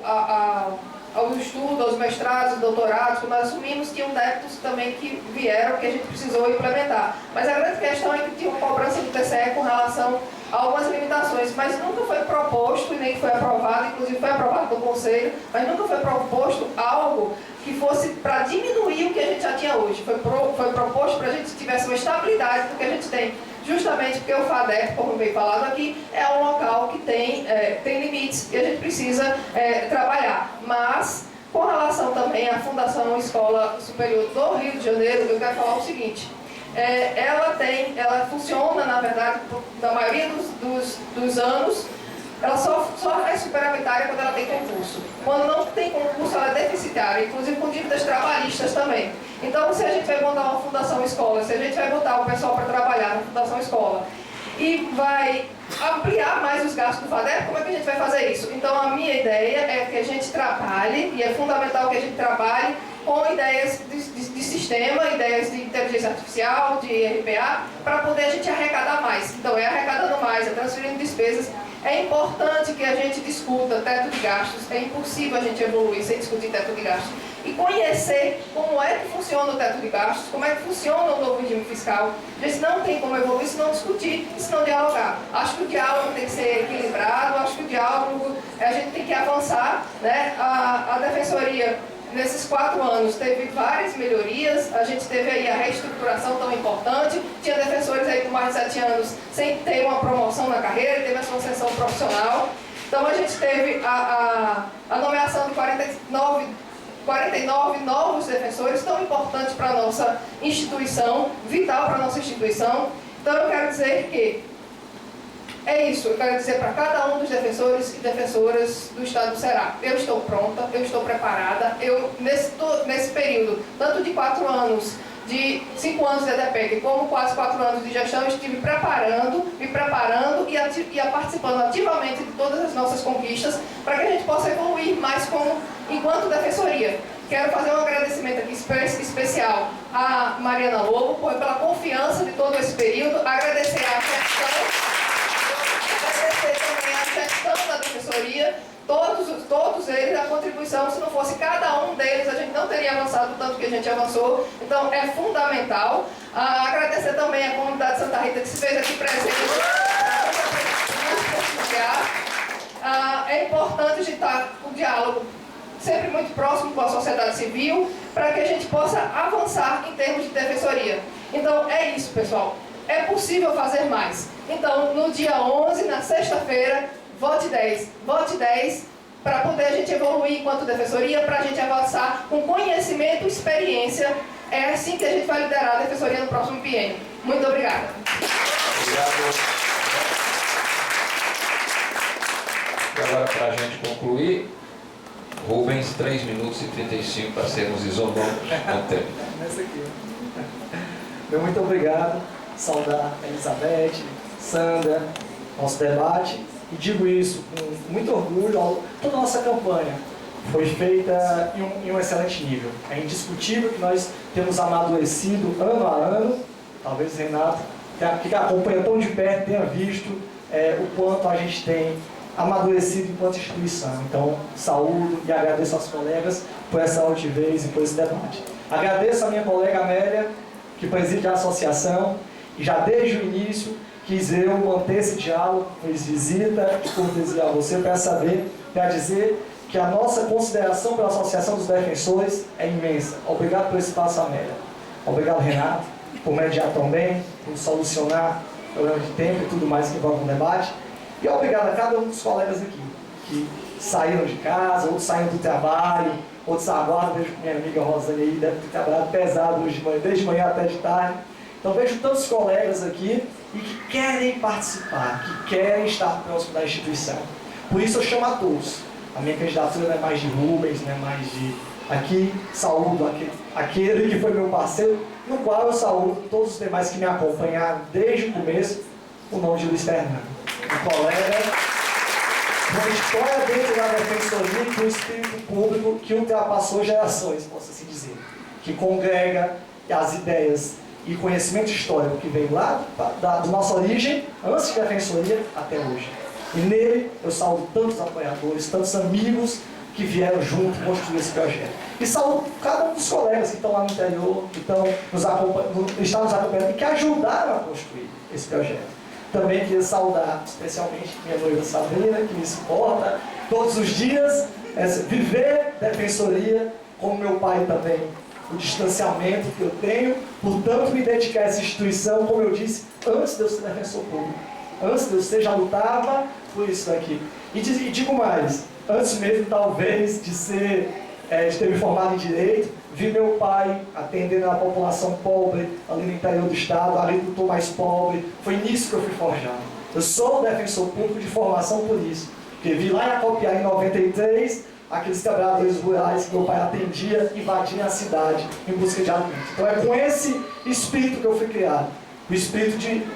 estudo, aos mestrados, doutorados, que nós assumimos, tinham débitos também que vieram, que a gente precisou implementar. Mas a grande questão é que tinha uma cobrança do TCE com relação a algumas limitações, mas nunca foi proposto e nem foi aprovado, inclusive foi aprovado no Conselho, mas nunca foi proposto algo que fosse para diminuir o que a gente já tinha hoje. Foi proposto para a gente tivesse uma estabilidade do que a gente tem. Justamente porque o FADEP, como bem falado aqui, é um local que tem limites e a gente precisa trabalhar. Mas, com relação também à Fundação Escola Superior do Rio de Janeiro, eu quero falar o seguinte. Ela funciona, na verdade, na maioria dos anos, ela só é superavitária quando ela tem concurso. Quando não tem concurso, ela é deficitária, inclusive com dívidas trabalhistas também. Então, se a gente vai montar uma Fundação Escola, se a gente vai botar o pessoal para trabalhar na Fundação Escola e vai ampliar mais os gastos do FADEP, como é que a gente vai fazer isso? Então, a minha ideia é que a gente trabalhe, e é fundamental que a gente trabalhe com ideias de sistema, ideias de inteligência artificial, de RPA, para poder a gente arrecadar mais. Então, é arrecadando mais, é transferindo despesas. É importante que a gente discuta teto de gastos, é impossível a gente evoluir sem discutir teto de gastos. E conhecer como é que funciona o teto de gastos, como é que funciona o novo regime fiscal. A gente não tem como evoluir se não discutir e se não dialogar. Acho que o diálogo tem que ser equilibrado, acho que o diálogo, a gente tem que avançar, né? A Defensoria, nesses 4 anos, teve várias melhorias, a gente teve aí a reestruturação tão importante, tinha defensores aí com mais de 7 anos sem ter uma promoção na carreira, teve a sua ascensão profissional. Então a gente teve a nomeação de 49 novos defensores, tão importante para a nossa instituição, vital para a nossa instituição. Então eu quero dizer que é isso, eu quero dizer para cada um dos defensores e defensoras do Estado do Ceará. Eu estou pronta, eu estou preparada. Eu, nesse período, tanto de 4 anos, de 5 anos de EDPEC, como quase 4 anos de gestão, eu estive me preparando e participando ativamente de todas as nossas conquistas para que a gente possa evoluir mais enquanto defensoria. Quero fazer um agradecimento aqui especial à Mariana Lobo pela confiança de todo esse período, agradecer à gestão, agradecer também à gestão da defensoria, todos eles, a contribuição, se não fosse cada um deles, a gente não teria avançado o tanto que a gente avançou, então é fundamental. Agradecer também à comunidade de Santa Rita que se fez aqui presente, é importante a gente estar com o diálogo sempre muito próximo com a sociedade civil, para que a gente possa avançar em termos de defensoria. Então é isso, pessoal. É possível fazer mais. Então, no dia 11, na sexta-feira, vote 10. Vote 10 para poder a gente evoluir enquanto defensoria, para a gente avançar com conhecimento e experiência. É assim que a gente vai liderar a defensoria no próximo biênio. Muito obrigada. Obrigado. E agora, para a gente concluir, Rubens, 3 minutos e 35 para sermos isonômicos no tempo. Nessa aqui. Muito obrigado. Saudar a Elizabeth, Sandra, nosso debate. E digo isso com muito orgulho. Toda a nossa campanha foi feita em um excelente nível. É indiscutível que nós temos amadurecido ano a ano. Talvez o Renato, que acompanha tão de perto, tenha visto o quanto a gente tem amadurecido enquanto instituição. Então, saúdo e agradeço aos colegas por essa altivez e por esse debate. Agradeço a minha colega Amélia, que preside a associação, e já desde o início quis eu manter esse diálogo, fiz visita de cortesia a você para dizer que a nossa consideração pela Associação dos Defensores é imensa. Obrigado por esse espaço, Amélia. Obrigado, Renato, por mediar tão bem, por solucionar problema de tempo e tudo mais que envolve o debate. E obrigado a cada um dos colegas aqui, que saíram de casa, outros saíram do trabalho, outros aguardam. Vejo minha amiga Rosane aí, deve ter trabalhado pesado hoje de manhã, desde manhã até de tarde. Então vejo tantos colegas aqui e que querem participar, que querem estar próximo da instituição. Por isso eu chamo a todos. A minha candidatura não é mais de Rubens, não é mais de... Aqui saúdo aquele que foi meu parceiro, no qual eu saúdo todos os demais que me acompanharam desde o começo, o nome de Luiz Fernando. Um colega, uma história dentro da defensoria com um espírito público que ultrapassou gerações, posso assim dizer, que congrega as ideias e conhecimento histórico que veio lá da nossa origem, antes da defensoria até hoje. E nele eu saúdo tantos apoiadores, tantos amigos que vieram junto construir esse projeto. E saúdo cada um dos colegas que estão lá no interior, que estão nos acompanhando e que ajudaram a construir esse projeto. Também queria saudar especialmente minha noiva Sabrina, que me suporta todos os dias, viver defensoria, como meu pai também, o distanciamento que eu tenho, portanto me dedicar a essa instituição, como eu disse, antes de eu ser defensor público. Antes de eu ser, já lutava por isso daqui. E digo mais, antes mesmo talvez de ter me formado em Direito, vi meu pai atendendo a população pobre ali no interior do estado, ali do tô mais pobre, foi nisso que eu fui forjado. Eu sou defensor público de formação por isso, porque vi lá em Acopiá em 93, aqueles trabalhadores rurais que meu pai atendia, invadiam a cidade em busca de alimento. Então é com esse espírito que eu fui criado, o espírito de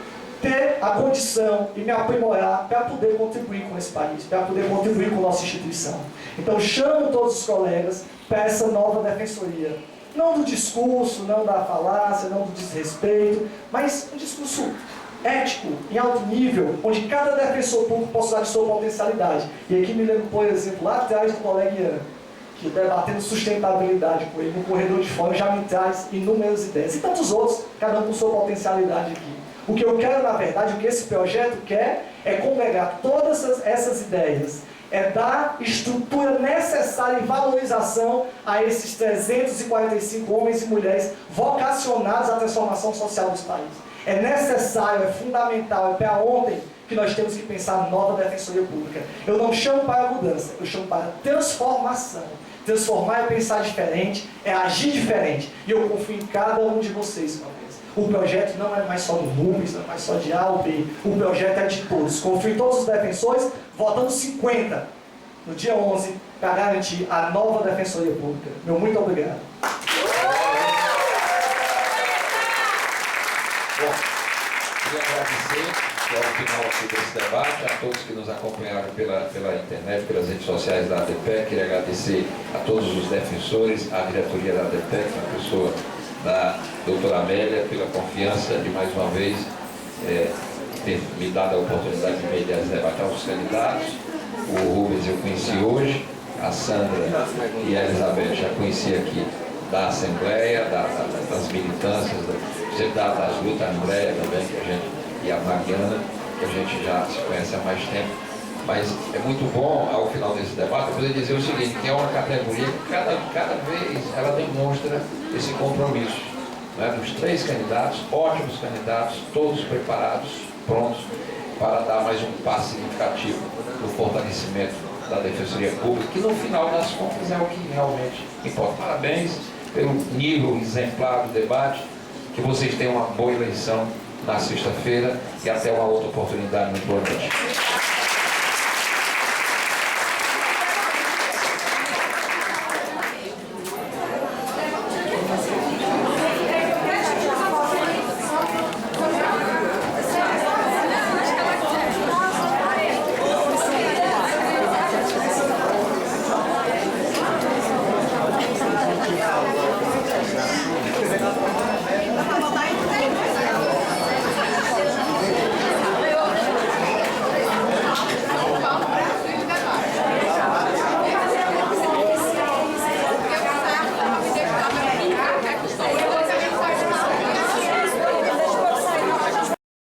ter a condição e me aprimorar para poder contribuir com esse país, para poder contribuir com a nossa instituição. Então chamo todos os colegas para essa nova defensoria. Não do discurso, não da falácia, não do desrespeito, mas um discurso ético, em alto nível, onde cada defensor público possa usar de sua potencialidade. E aqui me lembro, por exemplo, lá atrás do colega Ian, que debatendo sustentabilidade com ele no corredor de fora já me traz inúmeras ideias. E tantos outros, cada um com sua potencialidade aqui. O que eu quero, na verdade, o que esse projeto quer, é congregar todas essas ideias, é dar estrutura necessária e valorização a esses 345 homens e mulheres vocacionados à transformação social dos países. É necessário, é fundamental, é para ontem que nós temos que pensar nova defensoria pública. Eu não chamo para mudança, eu chamo para transformação. Transformar é pensar diferente, é agir diferente. E eu confio em cada um de vocês, meu Deus. O projeto não é mais só do Rubens, não é mais só de A ou B. O projeto é de todos. Confio em todos os defensores, votando 50 no dia 11, para garantir a nova defensoria pública. Meu muito obrigado. Bom, queria agradecer ao final aqui desse debate, a todos que nos acompanharam pela internet, pelas redes sociais da ADPEC. Queria agradecer a todos os defensores, a diretoria da ADPEC, na pessoa da doutora Amélia, pela confiança de mais uma vez ter me dado a oportunidade de me debater os candidatos. O Rubens eu conheci hoje, a Sandra e a Elizabeth já conheci aqui da Assembleia, das militâncias, das lutas, a Andréia também, que a gente, e a Mariana, que a gente já se conhece há mais tempo. Mas é muito bom, ao final desse debate, eu poder dizer o seguinte, que é uma categoria que cada vez ela demonstra esse compromisso, né, dos 3 candidatos, ótimos candidatos, todos preparados, prontos para dar mais um passo significativo no fortalecimento da Defensoria Pública, que no final das contas é o que realmente importa. Parabéns pelo nível exemplar do debate, que vocês tenham uma boa eleição na sexta-feira e até uma outra oportunidade. Muito boa noite.